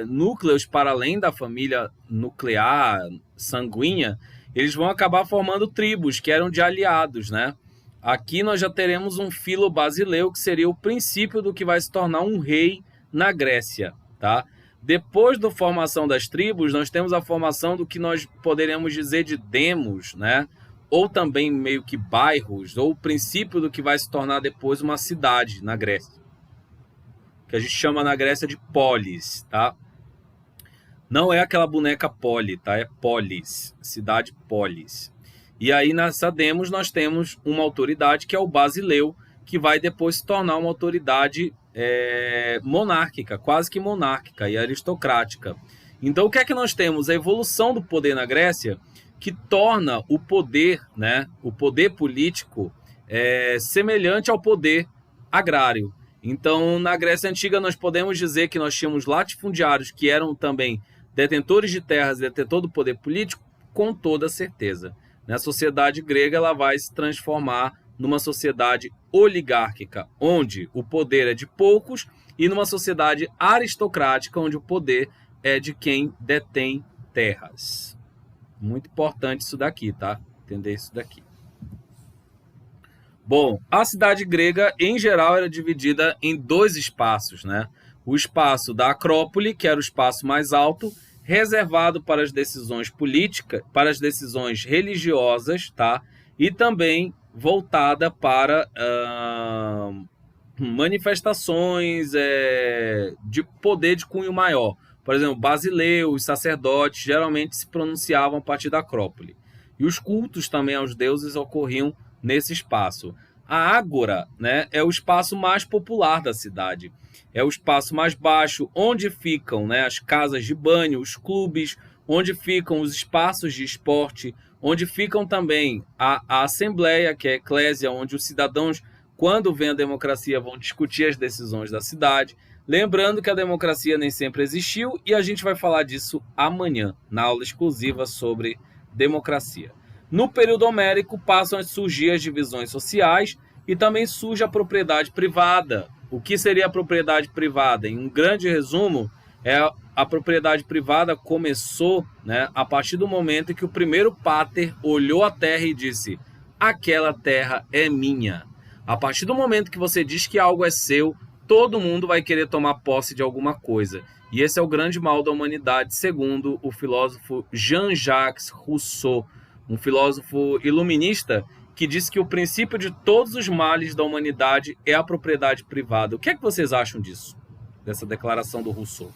núcleos para além da família nuclear, sanguínea, eles vão acabar formando tribos, que eram de aliados, né? Aqui nós já teremos um filo basileu, que seria o princípio do que vai se tornar um rei na Grécia, tá? Depois da formação das tribos, nós temos a formação do que nós poderíamos dizer de demos, né? Ou também meio que bairros, ou o princípio do que vai se tornar depois uma cidade na Grécia, que a gente chama na Grécia de polis, tá? Não é aquela boneca poli, tá? É polis, cidade polis. E aí nessa demos nós temos uma autoridade que é o basileu, que vai depois se tornar uma autoridade monárquica, quase que monárquica e aristocrática. Então o que é que nós temos? A evolução do poder na Grécia, que torna o poder, né, o poder político semelhante ao poder agrário. Então, na Grécia Antiga, nós podemos dizer que nós tínhamos latifundiários que eram também detentores de terras e detentor do poder político, com toda certeza. A sociedade grega ela vai se transformar numa sociedade oligárquica, onde o poder é de poucos, e numa sociedade aristocrática, onde o poder é de quem detém terras. Muito importante isso daqui, tá? Entender isso daqui. Bom, a cidade grega, em geral, era dividida em dois espaços, né? O espaço da Acrópole, que era o espaço mais alto, reservado para as decisões políticas, para as decisões religiosas, tá? E também voltada para manifestações de poder de cunho maior. Por exemplo, basileus, sacerdotes, geralmente se pronunciavam a partir da Acrópole. E os cultos também aos deuses ocorriam nesse espaço. A ágora, né, é o espaço mais popular da cidade. É o espaço mais baixo, onde ficam, né, as casas de banho, os clubes, onde ficam os espaços de esporte, onde ficam também a assembleia, que é a eclésia, onde os cidadãos, quando vem a democracia, vão discutir as decisões da cidade. Lembrando que a democracia nem sempre existiu e a gente vai falar disso amanhã, na aula exclusiva sobre democracia. No período homérico passam a surgir as divisões sociais e também surge a propriedade privada. O que seria a propriedade privada? Em um grande resumo, a propriedade privada começou, né, a partir do momento em que o primeiro pater olhou a terra e disse: aquela terra é minha. A partir do momento que você diz que algo é seu, todo mundo vai querer tomar posse de alguma coisa. E esse é o grande mal da humanidade, segundo o filósofo Jean-Jacques Rousseau, um filósofo iluminista que disse que o princípio de todos os males da humanidade é a propriedade privada. O que é que vocês acham disso? Dessa declaração do Rousseau?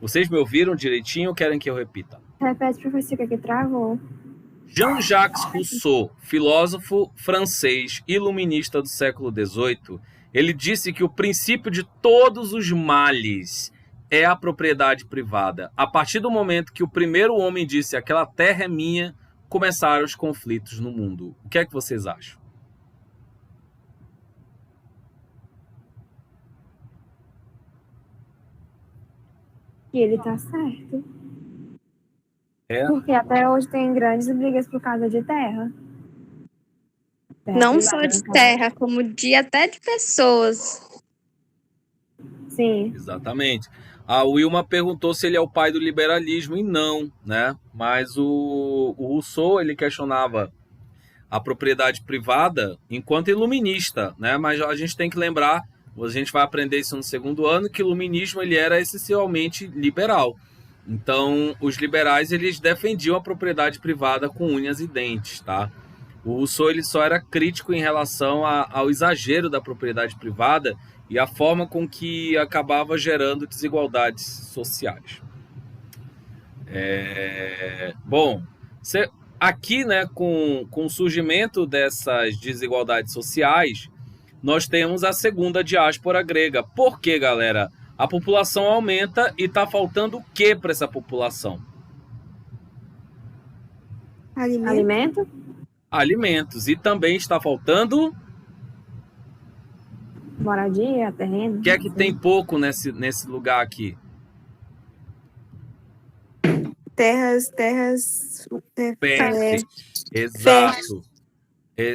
Vocês me ouviram direitinho ou querem que eu repita? Repete, professor, que travou. Jean-Jacques Rousseau, filósofo francês iluminista do século XVIII, ele disse que o princípio de todos os males é a propriedade privada. A partir do momento que o primeiro homem disse aquela terra é minha, começaram os conflitos no mundo. O que é que vocês acham? E ele tá certo. É? Porque até hoje tem grandes brigas por causa de terra. Não só de terra, como até de pessoas. Sim. Exatamente. A Wilma perguntou se ele é o pai do liberalismo, e não, né? Mas o Rousseau, ele questionava a propriedade privada enquanto iluminista, né? Mas a gente tem que lembrar, a gente vai aprender isso no segundo ano, que o iluminismo ele era essencialmente liberal. Então, os liberais eles defendiam a propriedade privada com unhas e dentes, tá? O Rousseau ele só era crítico em relação ao exagero da propriedade privada e a forma com que acabava gerando desigualdades sociais. Bom, aqui, né, com o surgimento dessas desigualdades sociais, nós temos a segunda diáspora grega. Por quê, galera? A população aumenta e está faltando o que para essa população? Alimento? Alimentos. E também está faltando... Moradia, terreno. O que é que tem pouco nesse lugar aqui? Terras Férteis. Exato.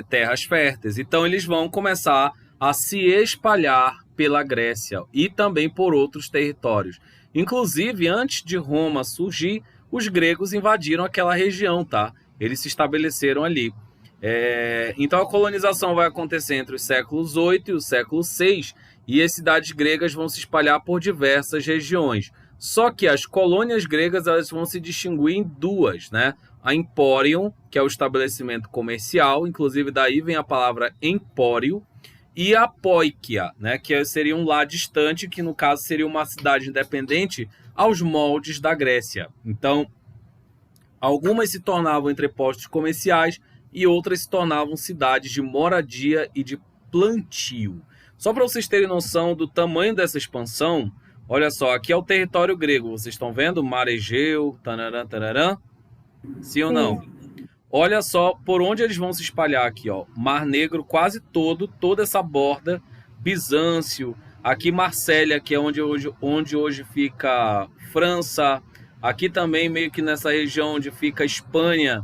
Terras férteis. Então eles vão começar a se espalhar pela Grécia e também por outros territórios. Inclusive, antes de Roma surgir, os gregos invadiram aquela região, tá? Eles se estabeleceram ali. Então a colonização vai acontecer entre os séculos 8 e o século 6 e as cidades gregas vão se espalhar por diversas regiões. Só que as colônias gregas elas vão se distinguir em duas, né? A Emporium, que é o estabelecimento comercial, inclusive daí vem a palavra empório, e a Poikia, né? Que seria um lá distante, que no caso seria uma cidade independente aos moldes da Grécia. Então, algumas se tornavam entrepostos comerciais e outras se tornavam cidades de moradia e de plantio. Só para vocês terem noção do tamanho dessa expansão, olha só, aqui é o território grego, vocês estão vendo? Mar Egeu, tararã, tararã. Sim ou não? Olha só por onde eles vão se espalhar aqui, ó. Mar Negro quase toda essa borda, Bizâncio, aqui Marsella, que é onde hoje fica França, aqui também meio que nessa região onde fica Espanha,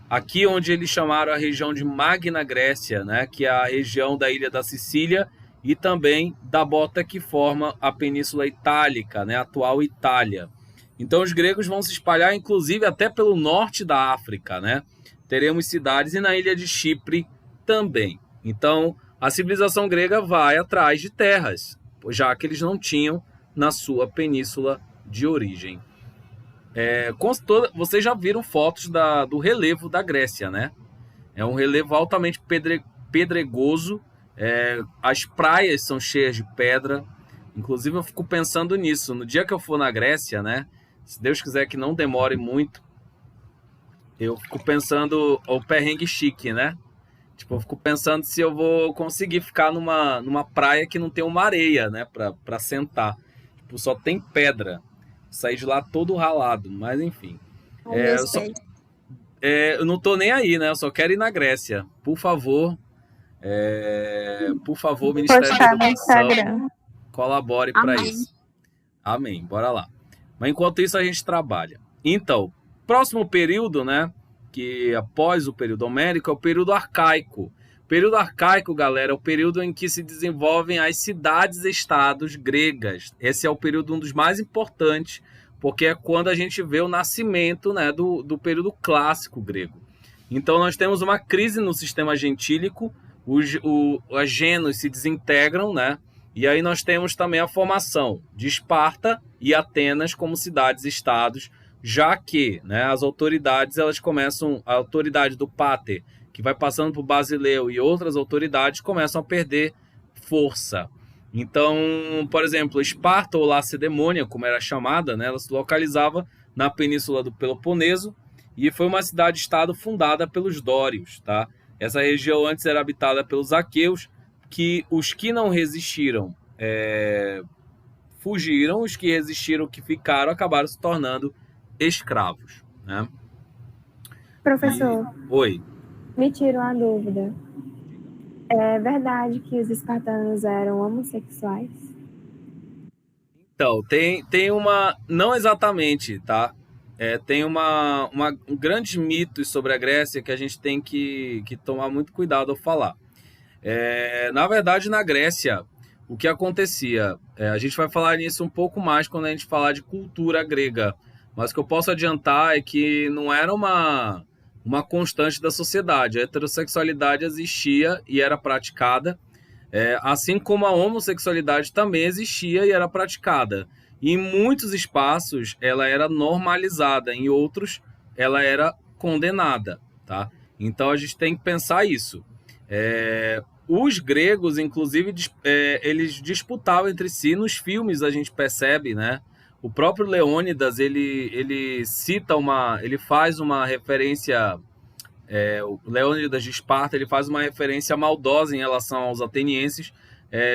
aqui onde eles chamaram a região de Magna Grécia, né, que é a região da ilha da Sicília e também da bota que forma a Península Itálica, né, a atual Itália. Então os gregos vão se espalhar inclusive até pelo norte da África, né? Teremos cidades e na ilha de Chipre também. Então a civilização grega vai atrás de terras, já que eles não tinham na sua península de origem. Vocês já viram fotos do relevo da Grécia, né? É um relevo altamente pedregoso. As praias são cheias de pedra. Inclusive eu fico pensando nisso. No dia que eu for na Grécia, né? Se Deus quiser que não demore muito, eu fico pensando o perrengue chique, né? Tipo, eu fico pensando se eu vou conseguir ficar numa praia que não tem uma areia, né? Pra sentar. Tipo, só tem pedra. Sair de lá todo ralado, mas enfim. Eu não tô nem aí, né? Eu só quero ir na Grécia. Por favor, Ministério da Educação, colabore para isso. Amém. Bora lá. Mas enquanto isso a gente trabalha. Então, próximo período, né? Que após o período homérico é o período arcaico. O período arcaico, galera, é o período em que se desenvolvem as cidades-estados gregas. Esse é o período um dos mais importantes, porque é quando a gente vê o nascimento, né, do período clássico grego. Então nós temos uma crise no sistema gentílico, os gênos se desintegram, né? E aí nós temos também a formação de Esparta e Atenas como cidades-estados, já que, né, as autoridades elas começam, a autoridade do Pater, que vai passando por Basileu e outras autoridades, começam a perder força. Então, por exemplo, Esparta ou Lacedemônia, como era chamada, né, ela se localizava na península do Peloponeso e foi uma cidade-estado fundada pelos dórios, tá? Essa região antes era habitada pelos aqueus, que os que não resistiram fugiram, os que resistiram, que ficaram, acabaram se tornando escravos, né? Professor, Oi. me tira uma dúvida. É verdade que os espartanos eram homossexuais? Então, tem uma... Não exatamente, tá? Tem um grande mito sobre a Grécia que a gente tem que tomar muito cuidado ao falar. Na verdade, na Grécia, o que acontecia... a gente vai falar nisso um pouco mais quando a gente falar de cultura grega. Mas o que eu posso adiantar é que não era uma constante da sociedade. A heterossexualidade existia e era praticada, assim como a homossexualidade também existia e era praticada. E em muitos espaços ela era normalizada, em outros ela era condenada, tá? Então a gente tem que pensar isso. Os gregos, inclusive, eles disputavam entre si. Nos filmes a gente percebe, né? O próprio Leônidas, ele cita ele faz uma referência, o Leônidas de Esparta, ele faz uma referência maldosa em relação aos atenienses,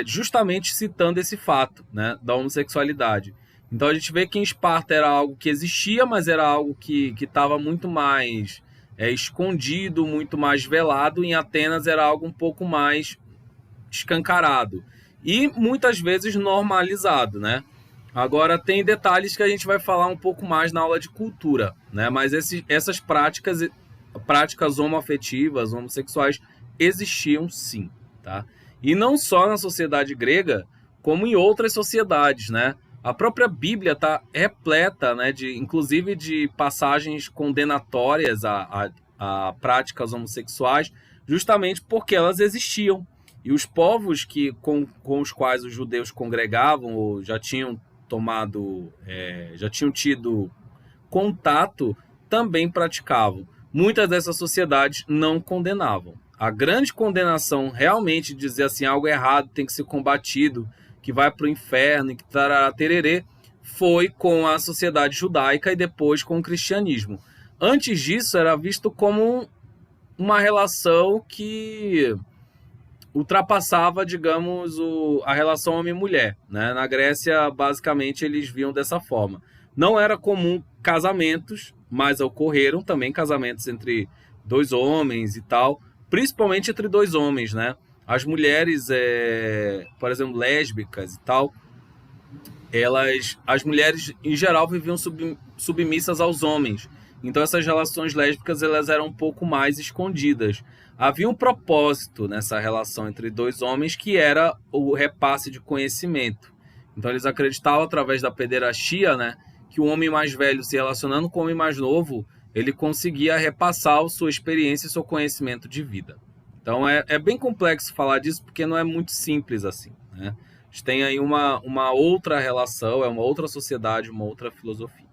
justamente citando esse fato, né, da homossexualidade. Então a gente vê que em Esparta era algo que existia, mas era algo que estava muito mais escondido, muito mais velado. Em Atenas era algo um pouco mais escancarado e muitas vezes normalizado, né? Agora, tem detalhes que a gente vai falar um pouco mais na aula de cultura, né? Mas essas práticas homoafetivas, homossexuais, existiam sim, tá? E não só na sociedade grega, como em outras sociedades, né? A própria Bíblia está repleta, né, inclusive de passagens condenatórias a práticas homossexuais, justamente porque elas existiam. E os povos com os quais os judeus congregavam ou já tinham tido contato, também praticavam. Muitas dessas sociedades não condenavam. A grande condenação, realmente, de dizer assim, algo errado tem que ser combatido, que vai para o inferno, que tarará tererê, foi com a sociedade judaica e depois com o cristianismo. Antes disso, era visto como uma relação que ultrapassava, digamos, a relação homem-mulher, né? Na Grécia, basicamente, eles viam dessa forma. Não era comum casamentos, mas ocorreram também casamentos entre dois homens e tal, principalmente entre dois homens, né? As mulheres, por exemplo, lésbicas e tal, as mulheres, em geral, viviam submissas aos homens. Então, essas relações lésbicas elas eram um pouco mais escondidas. Havia um propósito nessa relação entre dois homens, que era o repasse de conhecimento. Então, eles acreditavam, através da pederastia, né, que o homem mais velho, se relacionando com o homem mais novo, ele conseguia repassar a sua experiência e seu conhecimento de vida. Então, é bem complexo falar disso, porque não é muito simples assim, né? A gente tem aí uma outra relação, uma outra sociedade, uma outra filosofia.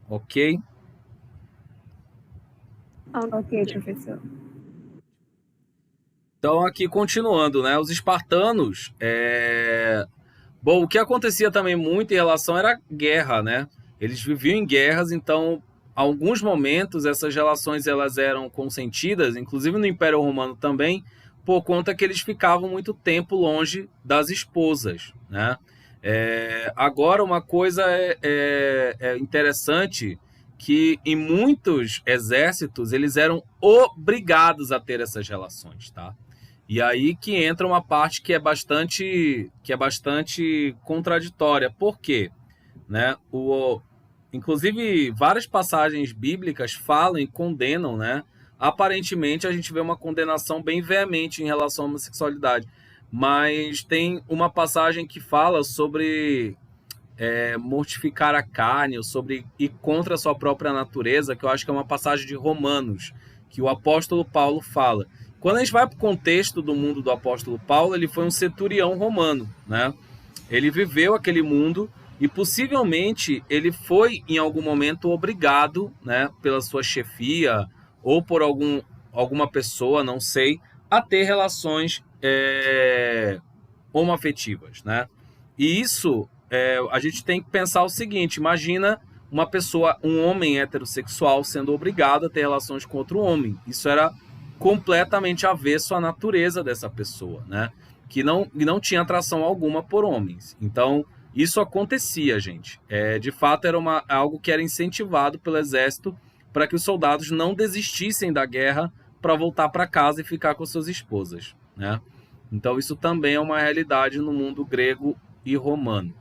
Ok? Ok, professor. Então, aqui continuando, né? Os espartanos... Bom, o que acontecia também muito em relação era guerra, né? Eles viviam em guerras, então, em alguns momentos, essas relações elas eram consentidas, inclusive no Império Romano também, por conta que eles ficavam muito tempo longe das esposas, né? Agora, uma coisa interessante, que em muitos exércitos eles eram obrigados a ter essas relações, tá? E aí que entra uma parte que é bastante contraditória. Por quê? Né? Inclusive, várias passagens bíblicas falam e condenam, né? Aparentemente, a gente vê uma condenação bem veemente em relação à homossexualidade. mas tem uma passagem que fala sobre mortificar a carne, ou sobre ir contra a sua própria natureza, que eu acho que é uma passagem de Romanos, que o apóstolo Paulo fala. Quando a gente vai para o contexto do mundo do apóstolo Paulo, ele foi um centurião romano, né? Ele viveu aquele mundo e possivelmente ele foi em algum momento obrigado, né, pela sua chefia ou por alguma pessoa, não sei, a ter relações homoafetivas, né? E isso a gente tem que pensar o seguinte: imagina uma pessoa, um homem heterossexual sendo obrigado a ter relações com outro homem. Isso era completamente avesso à natureza dessa pessoa, né? Que não tinha atração alguma por homens. Então, isso acontecia, gente. De fato, era algo que era incentivado pelo exército para que os soldados não desistissem da guerra para voltar para casa e ficar com suas esposas, né? Então, isso também é uma realidade no mundo grego e romano.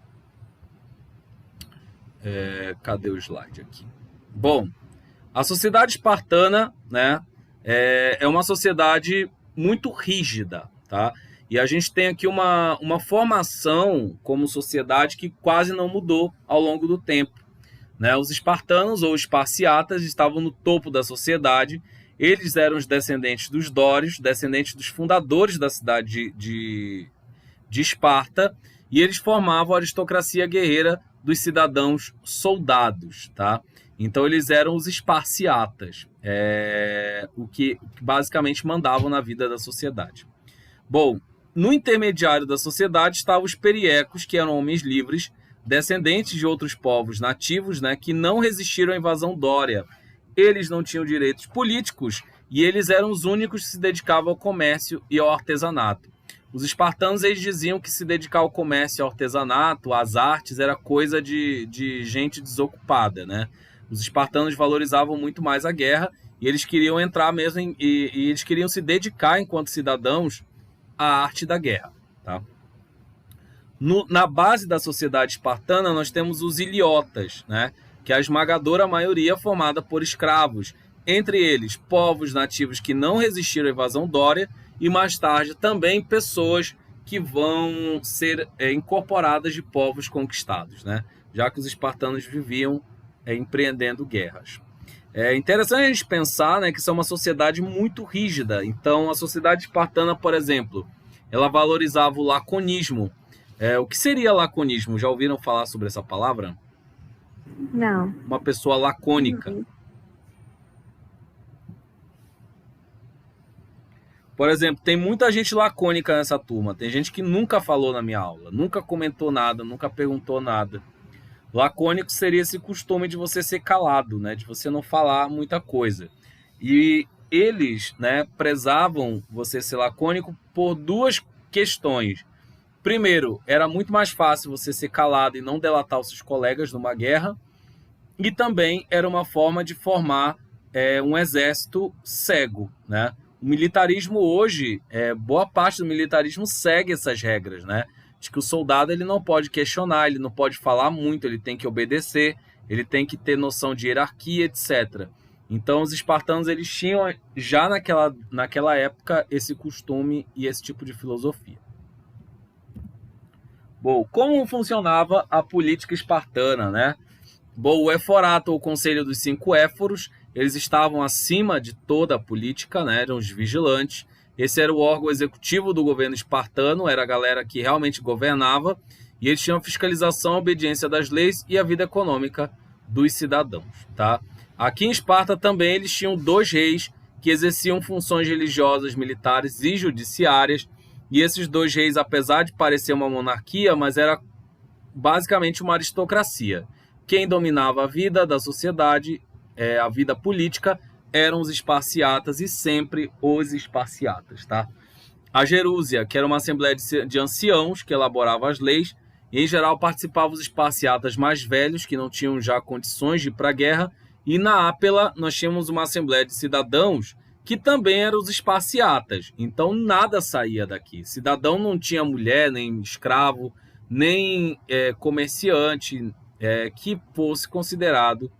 Cadê o slide aqui? Bom, a sociedade espartana, né, é uma sociedade muito rígida, tá? E a gente tem aqui uma formação como sociedade que quase não mudou ao longo do tempo, né? Os espartanos ou esparciatas estavam no topo da sociedade. Eles eram os descendentes dos dórios, descendentes dos fundadores da cidade de Esparta, e eles formavam a aristocracia guerreira dos cidadãos soldados, tá? Então eles eram os esparciatas, o que basicamente mandavam na vida da sociedade. Bom, no intermediário da sociedade estavam os periecos, que eram homens livres, descendentes de outros povos nativos, né, que não resistiram à invasão dória. Eles não tinham direitos políticos e eles eram os únicos que se dedicavam ao comércio e ao artesanato. Os espartanos, eles diziam que se dedicar ao comércio e ao artesanato, às artes, era coisa de gente desocupada, né? Os espartanos valorizavam muito mais a guerra e eles queriam entrar mesmo e eles queriam se dedicar enquanto cidadãos à arte da guerra, tá? Na base da sociedade espartana, nós temos os iliotas, né? Que é a esmagadora maioria formada por escravos, entre eles povos nativos que não resistiram à invasão dória e mais tarde também pessoas que vão ser incorporadas de povos conquistados, né? Já que os espartanos viviam empreendendo guerras. É interessante a gente pensar, né, que isso é uma sociedade muito rígida. Então, a sociedade espartana, por exemplo, ela valorizava o laconismo. O que seria laconismo? Já ouviram falar sobre essa palavra? Não. Uma pessoa lacônica. Por exemplo, tem muita gente lacônica nessa turma. Tem gente que nunca falou na minha aula, nunca comentou nada, nunca perguntou nada. Lacônico seria esse costume de você ser calado, né? De você não falar muita coisa. E eles, né, prezavam você ser lacônico por duas questões. Primeiro, era muito mais fácil você ser calado e não delatar os seus colegas numa guerra. E também era uma forma de formar um exército cego, né? O militarismo hoje, boa parte do militarismo segue essas regras, né? De que o soldado ele não pode questionar, ele não pode falar muito, ele tem que obedecer, ele tem que ter noção de hierarquia, etc. Então os espartanos eles tinham já naquela época esse costume e esse tipo de filosofia. Bom, como funcionava a política espartana, né? Bom, o Éforato, o Conselho dos Cinco Éforos, eles estavam acima de toda a política, né? Eram os vigilantes. Esse era o órgão executivo do governo espartano, era a galera que realmente governava, e eles tinham fiscalização, a obediência das leis e a vida econômica dos cidadãos, tá? Aqui em Esparta também eles tinham 2 reis que exerciam funções religiosas, militares e judiciárias, e esses 2 reis, apesar de parecer uma monarquia, mas era basicamente uma aristocracia. Quem dominava a vida da sociedade, a vida política, eram os esparciatas e sempre os esparciatas, tá? A Gerúsia, que era uma assembleia de anciãos que elaborava as leis, e em geral participavam os esparciatas mais velhos, que não tinham já condições de ir para a guerra, e na Ápela nós tínhamos uma assembleia de cidadãos que também eram os esparciatas, então nada saía daqui. Cidadão não tinha mulher, nem escravo, nem comerciante que fosse considerado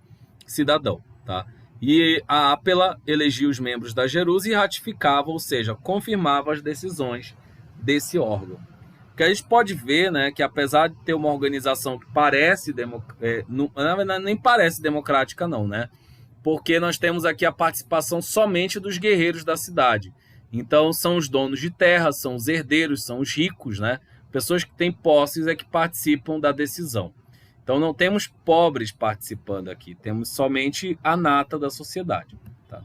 cidadão, tá? E a Ápela elegia os membros da Gerúsia e ratificava, ou seja, confirmava as decisões desse órgão. Porque a gente pode ver, né, que apesar de ter uma organização que parece na verdade nem parece democrática não, né? Porque nós temos aqui a participação somente dos guerreiros da cidade. Então são os donos de terra, são os herdeiros, são os ricos, né? Pessoas que têm posses é que participam da decisão. Então não temos pobres participando aqui, temos somente a nata da sociedade. Tá?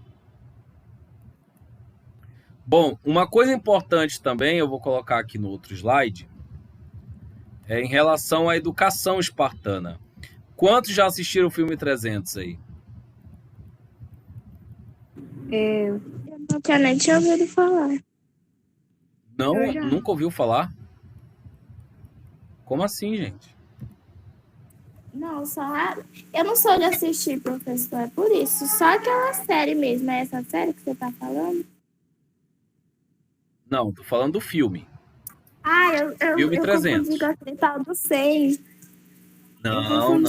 Bom, uma coisa importante também, eu vou colocar aqui no outro slide, é em relação à educação espartana. Quantos já assistiram o filme 300 aí? Eu nunca nem tinha ouvido falar. Não? Nunca ouviu falar? Como assim, gente? Não, eu não sou de assistir, professor, é por isso. Só aquela série mesmo, é essa série que você tá falando? Não, tô falando do filme. Ah, Filme eu 300. confundi com aquele tal do 100. Não.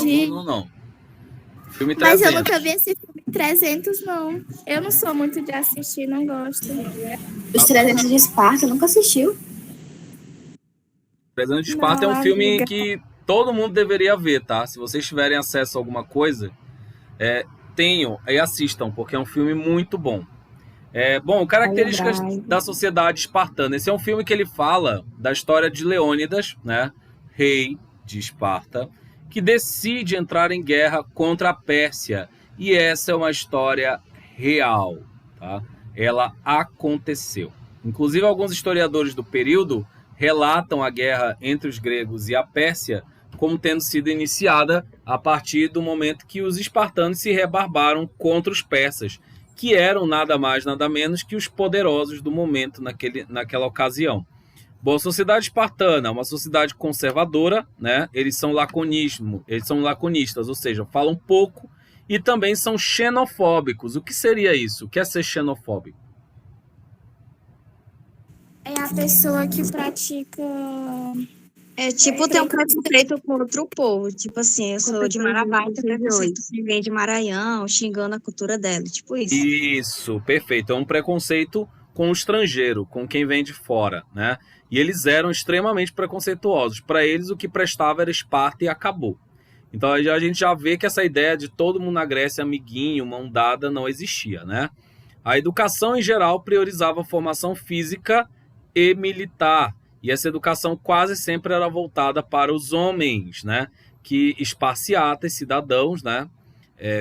Filme 300. Mas eu nunca vi esse filme 300, não. Eu não sou muito de assistir, não gosto. Os 300 de Esparta, nunca assistiu? 300 de Esparta é um filme que todo mundo deveria ver, tá? Se vocês tiverem acesso a alguma coisa, tenham e assistam, porque é um filme muito bom. Bom, características da sociedade espartana. Esse é um filme que ele fala da história de Leônidas, né? Rei de Esparta, que decide entrar em guerra contra a Pérsia. E essa é uma história real, tá? Ela aconteceu. Inclusive, alguns historiadores do período relatam a guerra entre os gregos e a Pérsia como tendo sido iniciada a partir do momento que os espartanos se rebarbaram contra os persas, que eram nada mais, nada menos que os poderosos do momento naquela ocasião. Bom, a sociedade espartana é uma sociedade conservadora, né? Eles são laconistas, ou seja, falam pouco e também são xenofóbicos. O que seria isso? O que é ser xenofóbico? É a pessoa que pratica... Tem um preconceito contra o povo. Tipo assim, eu sou de Marabá, tem preconceito com ninguém de Maranhão, xingando a cultura dela. Tipo isso. Isso, perfeito. É um preconceito com o estrangeiro, com quem vem de fora, né? E eles eram extremamente preconceituosos. Para eles, o que prestava era Esparta e acabou. Então, a gente já vê que essa ideia de todo mundo na Grécia, amiguinho, mão dada, não existia, né? A educação, em geral, priorizava a formação física e militar. E essa educação quase sempre era voltada para os homens, né? Que esparciatas, cidadãos, né?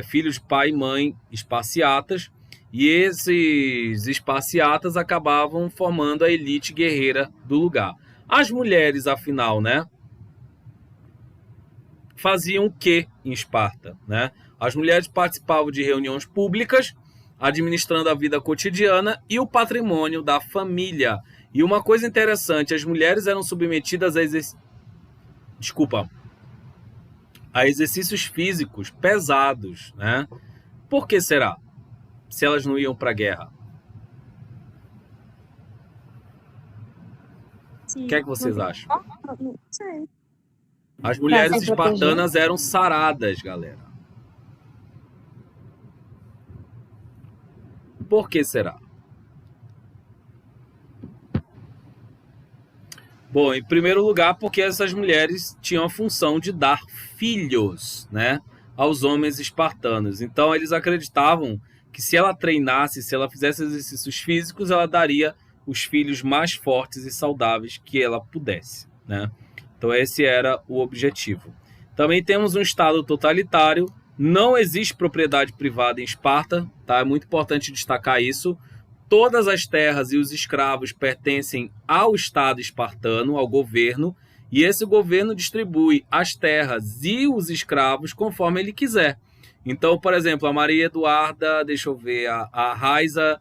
Filhos de pai e mãe esparciatas. E esses esparciatas acabavam formando a elite guerreira do lugar. As mulheres, afinal, né? Faziam o que em Esparta, né? As mulheres participavam de reuniões públicas, administrando a vida cotidiana e o patrimônio da família. E uma coisa interessante, as mulheres eram submetidas a exercícios físicos pesados, né? Por que será? Se elas não iam para a guerra. O que é que vocês acham? Não sei. As mulheres espartanas eram saradas, galera. Por que será? Bom, em primeiro lugar, porque essas mulheres tinham a função de dar filhos, né, aos homens espartanos. Então, eles acreditavam que se ela treinasse, se ela fizesse exercícios físicos, ela daria os filhos mais fortes e saudáveis que ela pudesse, né? Então, esse era o objetivo. Também temos um Estado totalitário. Não existe propriedade privada em Esparta, tá? É muito importante destacar isso. Todas as terras e os escravos pertencem ao Estado espartano, ao governo, e esse governo distribui as terras e os escravos conforme ele quiser. Então, por exemplo, a Maria Eduarda, a Raisa,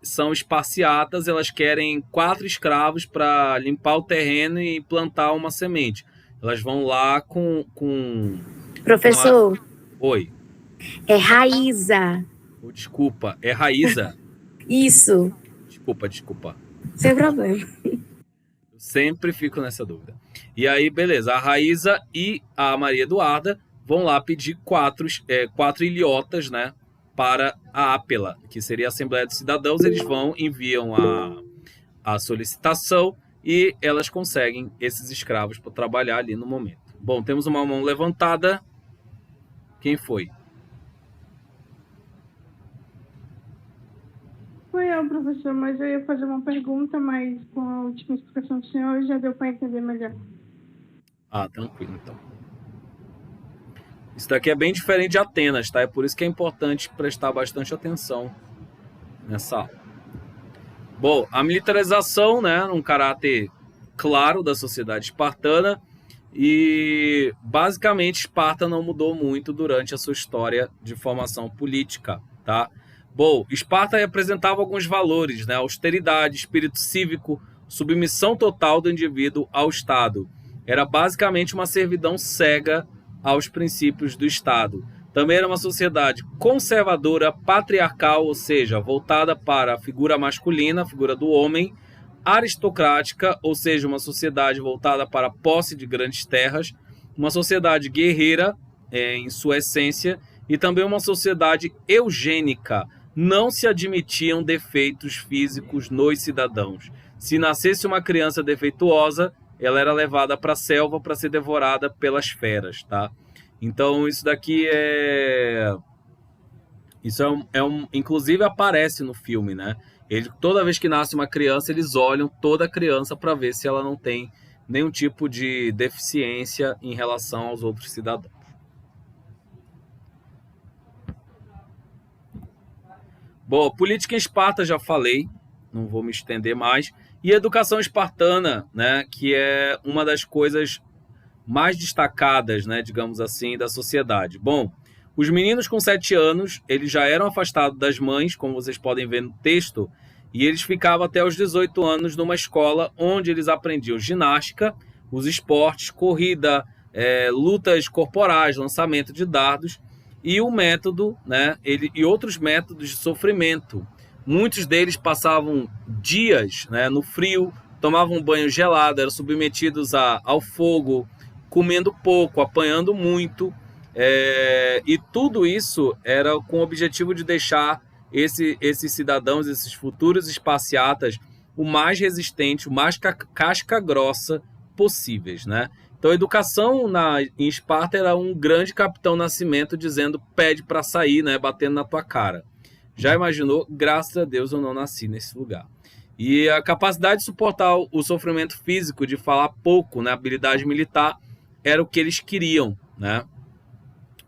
são esparciatas, elas querem 4 escravos para limpar o terreno e plantar uma semente. Elas vão lá com Professor, Oi. é Raíza. Desculpa, é Raíza. Isso. Desculpa. Sem problema. Eu sempre fico nessa dúvida. E aí, beleza, a Raíza e a Maria Eduarda vão lá pedir 4 ilhotas, né, para a Ápela, que seria a Assembleia dos Cidadãos. Eles enviam a solicitação e elas conseguem esses escravos para trabalhar ali no momento. Bom, temos uma mão levantada. Quem foi? Foi eu, professor, mas eu ia fazer uma pergunta, mas com a última explicação do senhor já deu para entender melhor. Ah, tranquilo, então. Isso daqui é bem diferente de Atenas, tá? É por isso que é importante prestar bastante atenção nessa aula. Bom, a militarização, né, num caráter claro da sociedade espartana, e basicamente Esparta não mudou muito durante a sua história de formação política, tá? Bom, Esparta representava alguns valores, né? Austeridade, espírito cívico, submissão total do indivíduo ao Estado. Era basicamente uma servidão cega aos princípios do Estado. Também era uma sociedade conservadora, patriarcal, ou seja, voltada para a figura masculina, a figura do homem, aristocrática, ou seja, uma sociedade voltada para a posse de grandes terras, uma sociedade guerreira em sua essência e também uma sociedade eugênica. Não se admitiam defeitos físicos nos cidadãos. Se nascesse uma criança defeituosa, ela era levada para a selva para ser devorada pelas feras, tá? Então isso daqui inclusive aparece no filme, né? Toda vez que nasce uma criança, eles olham toda a criança para ver se ela não tem nenhum tipo de deficiência em relação aos outros cidadãos. Bom, política em Esparta já falei, não vou me estender mais. E a educação espartana, né, que é uma das coisas mais destacadas, né, digamos assim, da sociedade. Bom, os meninos com 7 anos, eles já eram afastados das mães, como vocês podem ver no texto, e eles ficavam até os 18 anos numa escola onde eles aprendiam ginástica, os esportes, corrida, lutas corporais, lançamento de dardos, e o método, né, e outros métodos de sofrimento. Muitos deles passavam dias, né, no frio, tomavam banho gelado, eram submetidos ao fogo, comendo pouco, apanhando muito, e tudo isso era com o objetivo de deixar esses cidadãos, esses futuros esparciatas, o mais resistente, o mais casca grossa possíveis, né? Então a educação em Esparta era um grande Capitão Nascimento dizendo pede para sair, né, batendo na tua cara. Já imaginou? Graças a Deus eu não nasci nesse lugar. E a capacidade de suportar o sofrimento físico, de falar pouco, né, habilidade militar, era o que eles queriam, né?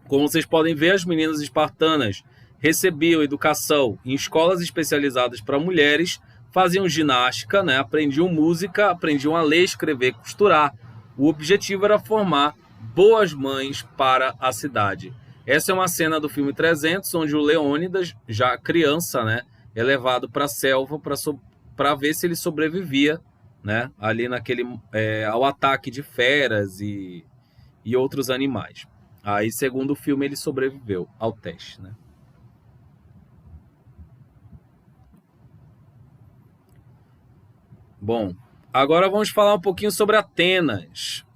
Como vocês podem ver, as meninas espartanas recebiam educação em escolas especializadas para mulheres, faziam ginástica, né, aprendiam música, aprendiam a ler, escrever, costurar. O objetivo era formar boas mães para a cidade. Essa é uma cena do filme 300, onde o Leônidas, já criança, né, é levado para a selva para ver se ele sobrevivia, né, ali ao ataque de feras e outros animais. Aí, segundo o filme, ele sobreviveu ao teste, né? Bom, agora vamos falar um pouquinho sobre Atenas.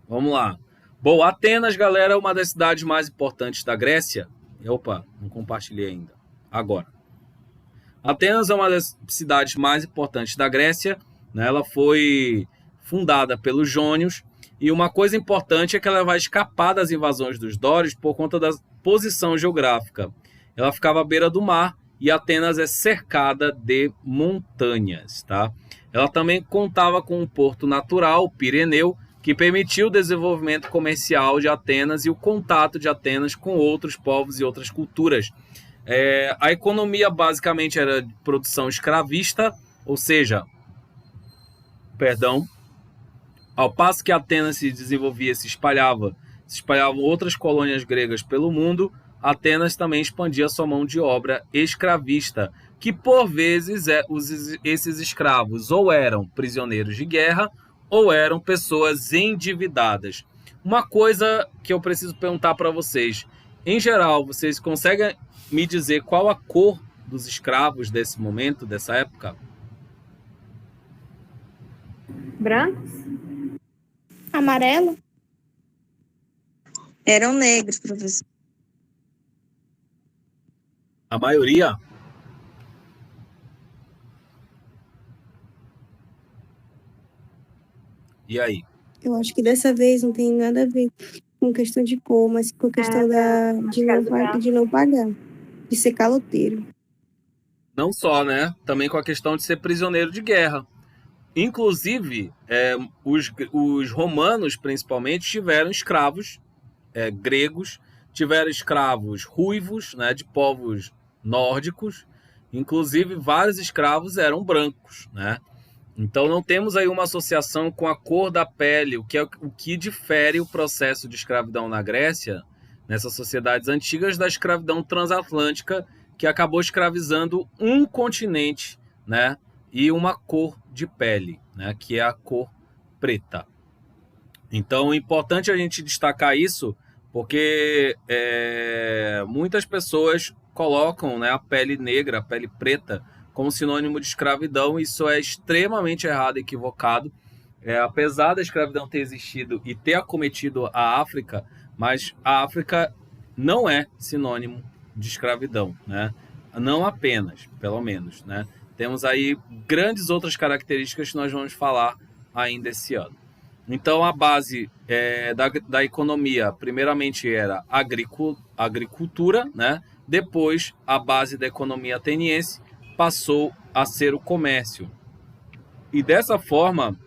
Vamos lá. Bom, Atenas, galera, é uma das cidades mais importantes da Grécia. Opa, não compartilhei ainda. Agora. Atenas é uma das cidades mais importantes da Grécia, né? Ela foi fundada pelos jônios. E uma coisa importante é que ela vai escapar das invasões dos dórios por conta da posição geográfica. Ela ficava à beira do mar e Atenas é cercada de montanhas, tá? Ela também contava com um porto natural, o Pireneu, que permitiu o desenvolvimento comercial de Atenas e o contato de Atenas com outros povos e outras culturas. A economia basicamente era de produção escravista, ou seja, ao passo que Atenas se desenvolvia, se espalhavam outras colônias gregas pelo mundo, Atenas também expandia sua mão de obra escravista, que por vezes esses escravos ou eram prisioneiros de guerra ou eram pessoas endividadas. Uma coisa que eu preciso perguntar para vocês, em geral, vocês conseguem me dizer qual a cor dos escravos desse momento, dessa época? Brancos? Amarelo? Eram negros, professor. A maioria? E aí? Eu acho que dessa vez não tem nada a ver com questão de cor, mas com questão de não pagar, de ser caloteiro. Não só, né? Também com a questão de ser prisioneiro de guerra. Inclusive, os romanos, principalmente, tiveram escravos gregos, tiveram escravos ruivos, né, de povos nórdicos. Inclusive, vários escravos eram brancos, né? Então, não temos aí uma associação com a cor da pele, o que difere o processo de escravidão na Grécia, nessas sociedades antigas, da escravidão transatlântica, que acabou escravizando um continente, né, e uma cor de pele, né, que é a cor preta. Então, é importante a gente destacar isso, porque muitas pessoas colocam, né, a pele negra, a pele preta, como sinônimo de escravidão. Isso é extremamente errado e equivocado. Apesar da escravidão ter existido e ter acometido a África, mas a África não é sinônimo de escravidão, né? Não apenas, pelo menos, né? Temos aí grandes outras características que nós vamos falar ainda esse ano. Então, a base da economia, primeiramente, era agricultura, né? Depois, a base da economia ateniense passou a ser o comércio. E dessa forma,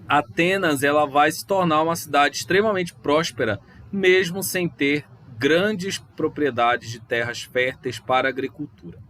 Atenas ela vai se tornar uma cidade extremamente próspera, mesmo sem ter grandes propriedades de terras férteis para a agricultura.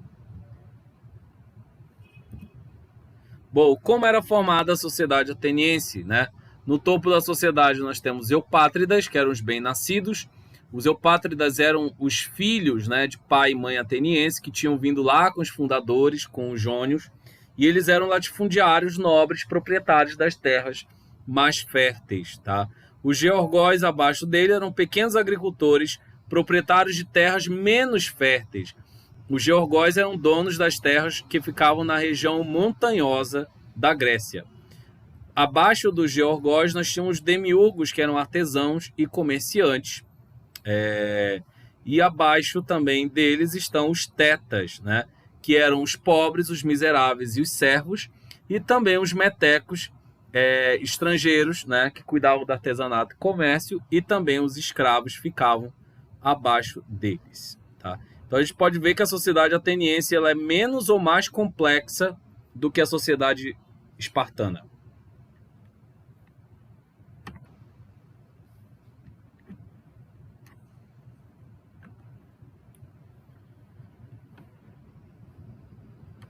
Bom, como era formada a sociedade ateniense, né? No topo da sociedade nós temos eupátridas, que eram os bem-nascidos. Os eupátridas eram os filhos, né, de pai e mãe ateniense, que tinham vindo lá com os fundadores, com os jônios, e eles eram latifundiários nobres, proprietários das terras mais férteis. Tá? Os georgóis abaixo dele eram pequenos agricultores, proprietários de terras menos férteis. Os georgóis eram donos das terras que ficavam na região montanhosa da Grécia. Abaixo dos georgóis nós tínhamos os demiurgos, que eram artesãos e comerciantes. E abaixo também deles estão os tetas, né? Que eram os pobres, os miseráveis e os servos, e também os metecos estrangeiros, né? Que cuidavam do artesanato e comércio, e também os escravos ficavam abaixo deles. Tá? Então a gente pode ver que a sociedade ateniense ela é menos ou mais complexa do que a sociedade espartana.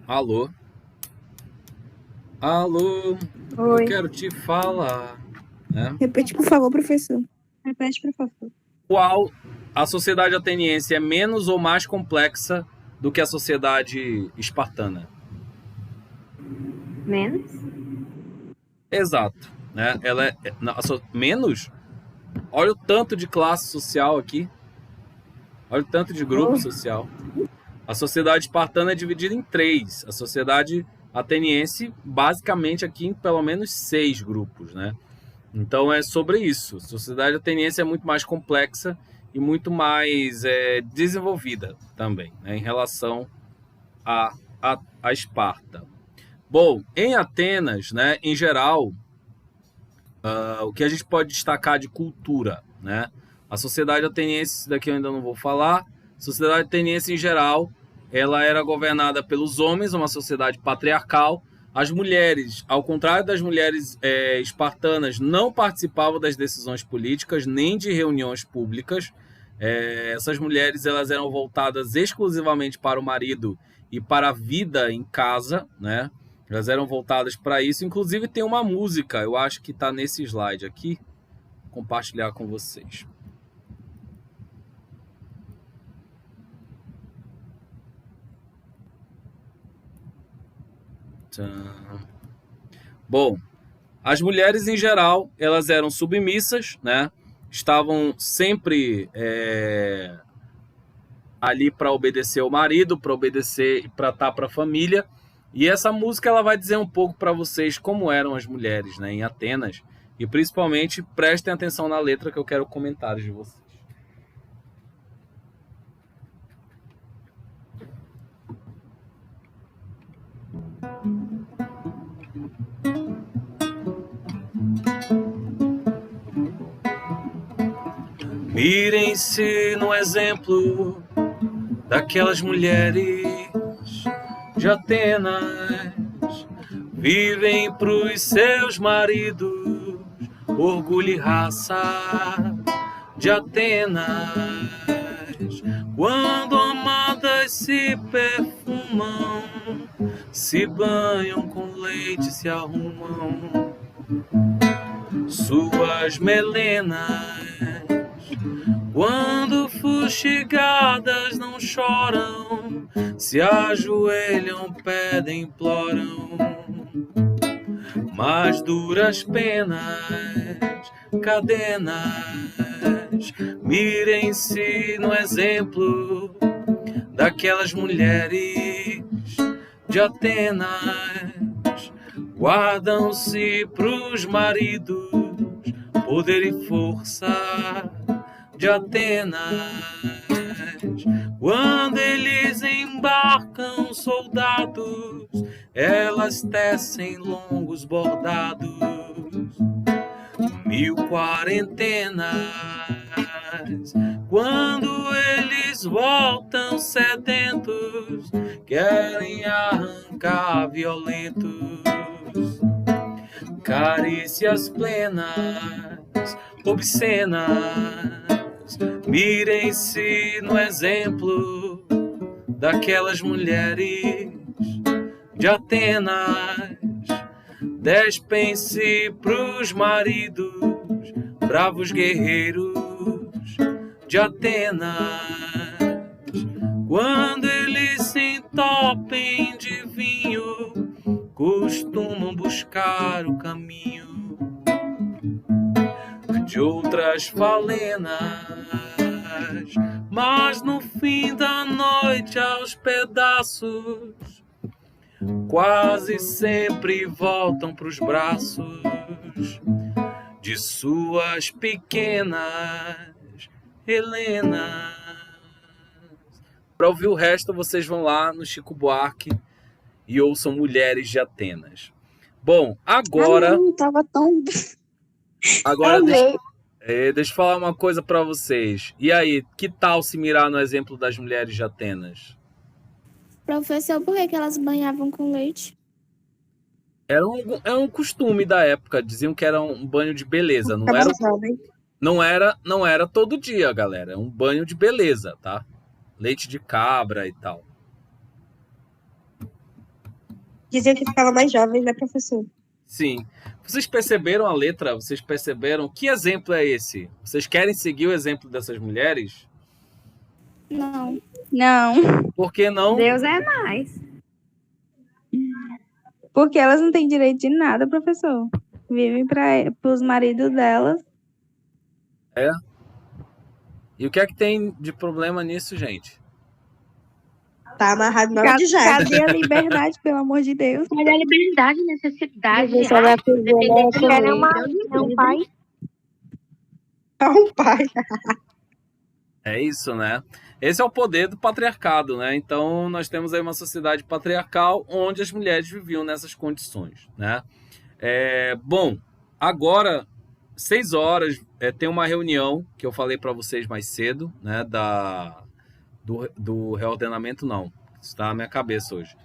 Alô? Alô? Oi. Eu quero te falar. Né? Repete, por favor, professor. Repete, por favor. Qual a sociedade ateniense é menos ou mais complexa do que a sociedade espartana? Menos? Exato. Né? Ela menos? Olha o tanto de classe social aqui. Olha o tanto de grupo social. A sociedade espartana é dividida em 3. A sociedade ateniense, basicamente, aqui em pelo menos 6 grupos, né? Então, é sobre isso. A sociedade ateniense é muito mais complexa e muito mais desenvolvida também, né, em relação a Esparta. Bom, em Atenas, né, em geral, o que a gente pode destacar de cultura, né? A sociedade ateniense, daqui eu ainda não vou falar. A sociedade ateniense, em geral, ela era governada pelos homens, uma sociedade patriarcal. As mulheres, ao contrário das mulheres espartanas, não participavam das decisões políticas, nem de reuniões públicas. Essas mulheres elas eram voltadas exclusivamente para o marido e para a vida em casa, né? Elas eram voltadas para isso. Inclusive tem uma música, eu acho que está nesse slide aqui. Vou compartilhar com vocês. Bom, as mulheres em geral, elas eram submissas, né? Estavam sempre ali para obedecer ao marido, para obedecer e para estar para a família. E essa música ela vai dizer um pouco para vocês como eram as mulheres, né, em Atenas. E principalmente prestem atenção na letra que eu quero comentários de vocês. Mirem-se no exemplo daquelas mulheres de Atenas, vivem pros seus maridos, orgulho e raça de Atenas. Quando amadas se perfumam, se banham com leite, se arrumam suas melenas. Quando fustigadas não choram, se ajoelham, pedem, imploram, mas duras penas, cadenas. Mirem-se no exemplo daquelas mulheres de Atenas, guardam-se pros maridos, poder e força de Atenas. Quando eles embarcam soldados, elas tecem longos bordados, 1000 quarentenas. Quando eles voltam sedentos, querem arrancar violentos, carícias plenas, obscenas. Mirem-se no exemplo daquelas mulheres de Atenas, despem-se pros maridos, bravos guerreiros de Atenas. Quando eles se entopem de vinho, costumam buscar o caminho de outras falenas, mas no fim da noite aos pedaços quase sempre voltam pros braços de suas pequenas Helenas. Para ouvir o resto, vocês vão lá no Chico Buarque e ouçam Mulheres de Atenas. Bom, agora... não, tava tão... Agora deixa eu falar uma coisa para vocês. E aí, que tal se mirar no exemplo das mulheres de Atenas? Professor, por que elas banhavam com leite? Era um costume da época. Diziam que era um banho de beleza. Não era todo dia, galera. É um banho de beleza, tá? Leite de cabra e tal. Diziam que ficava mais jovem, né, professor? Sim. Vocês perceberam a letra? Vocês perceberam? Que exemplo é esse? Vocês querem seguir o exemplo dessas mulheres? Não. Não, Por que não? Deus é mais. Porque elas não têm direito de nada, professor. Vivem para os maridos delas. É? E o que é que tem de problema nisso, gente? Tá amarrado na hora de já. Cadê a liberdade, pelo amor de Deus? Cadê a liberdade, necessidade? Querem um pai. Um pai. É isso, né? Esse é o poder do patriarcado, né? Então, nós temos aí uma sociedade patriarcal onde as mulheres viviam nessas condições, né? Bom, agora, 6 horas, tem uma reunião que eu falei para vocês mais cedo, né? Do reordenamento, não. Está na minha cabeça hoje.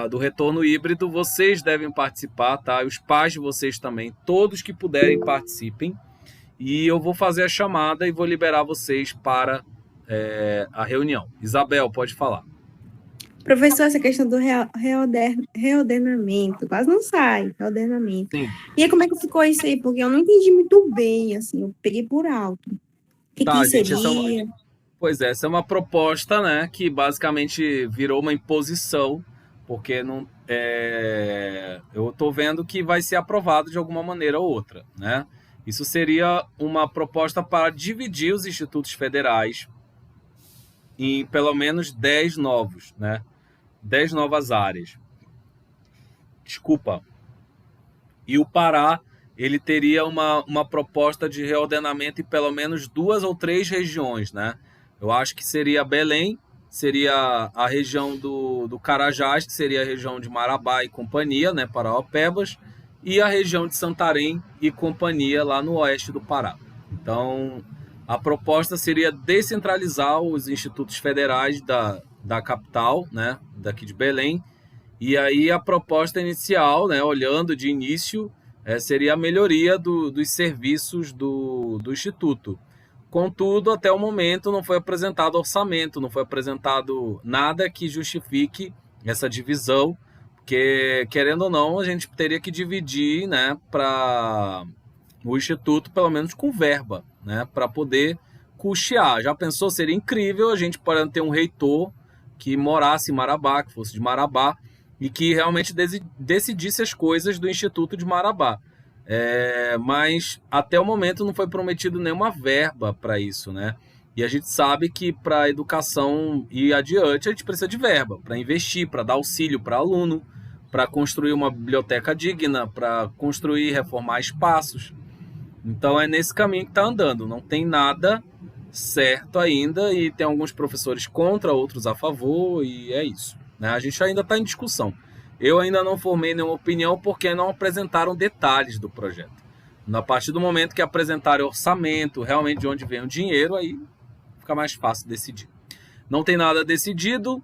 Do retorno híbrido, vocês devem participar, tá? Os pais de vocês também, todos que puderem participem. E eu vou fazer a chamada e vou liberar vocês para a reunião. Isabel, pode falar. Professor, essa questão do reordenamento, quase não sai, reordenamento. Sim. E aí, como é que ficou isso aí? Porque eu não entendi muito bem, assim, eu peguei por alto. O que Gente, seria? Pois é, essa é uma proposta, né, que basicamente virou uma imposição, porque não, eu estou vendo que vai ser aprovado de alguma maneira ou outra, né? Isso seria uma proposta para dividir os institutos federais em pelo menos 10 novos, né? 10 novas áreas. Desculpa. E o Pará, ele teria uma proposta de reordenamento em pelo menos 2 ou 3 regiões, né? Eu acho que seria Belém, seria a região do Carajás, que seria a região de Marabá e companhia, né? Paraopebas, e a região de Santarém e companhia lá no oeste do Pará. Então, a proposta seria descentralizar os institutos federais da capital, né, daqui de Belém, e aí a proposta inicial, né, olhando de início, seria a melhoria dos serviços do Instituto. Contudo, até o momento não foi apresentado orçamento, não foi apresentado nada que justifique essa divisão, porque, querendo ou não, a gente teria que dividir, né, para o Instituto, pelo menos com verba, né, para poder custear. Já pensou? Seria incrível a gente podendo ter um reitor que morasse em Marabá, que fosse de Marabá, e que realmente decidisse as coisas do Instituto de Marabá. Mas até o momento não foi prometido nenhuma verba para isso, né? E a gente sabe que para a educação ir adiante, a gente precisa de verba para investir, para dar auxílio para aluno, para construir uma biblioteca digna, para construir e reformar espaços. Então é nesse caminho que está andando. Não tem nada certo ainda e tem alguns professores contra, outros a favor, e é isso, né? A gente ainda está em discussão. Eu ainda não formei nenhuma opinião porque não apresentaram detalhes do projeto. A partir do momento que apresentarem orçamento, realmente de onde vem o dinheiro, aí fica mais fácil decidir. Não tem nada decidido.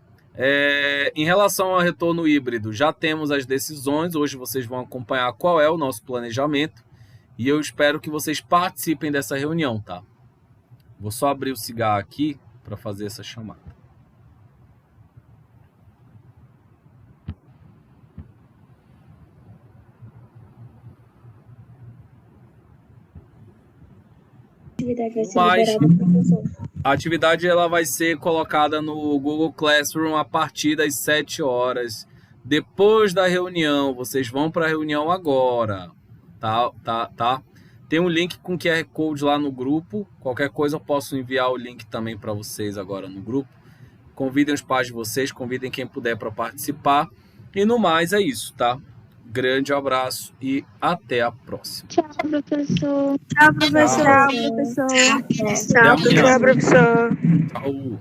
Em relação ao retorno híbrido, já temos as decisões. Hoje vocês vão acompanhar qual é o nosso planejamento e eu espero que vocês participem dessa reunião, tá? Vou só abrir o cigarro aqui para fazer essa chamada. Mas a atividade ela vai ser colocada no Google Classroom a partir das 7 horas. Depois da reunião, vocês vão para a reunião agora, tá? Tem um link com QR Code lá no grupo. Qualquer coisa eu posso enviar o link também para vocês agora no grupo. Convidem os pais de vocês, convidem quem puder para participar. E no mais é isso, tá? Grande abraço e até a próxima. Tchau, professor. Tchau, professor. Tchau, professor. Tchau.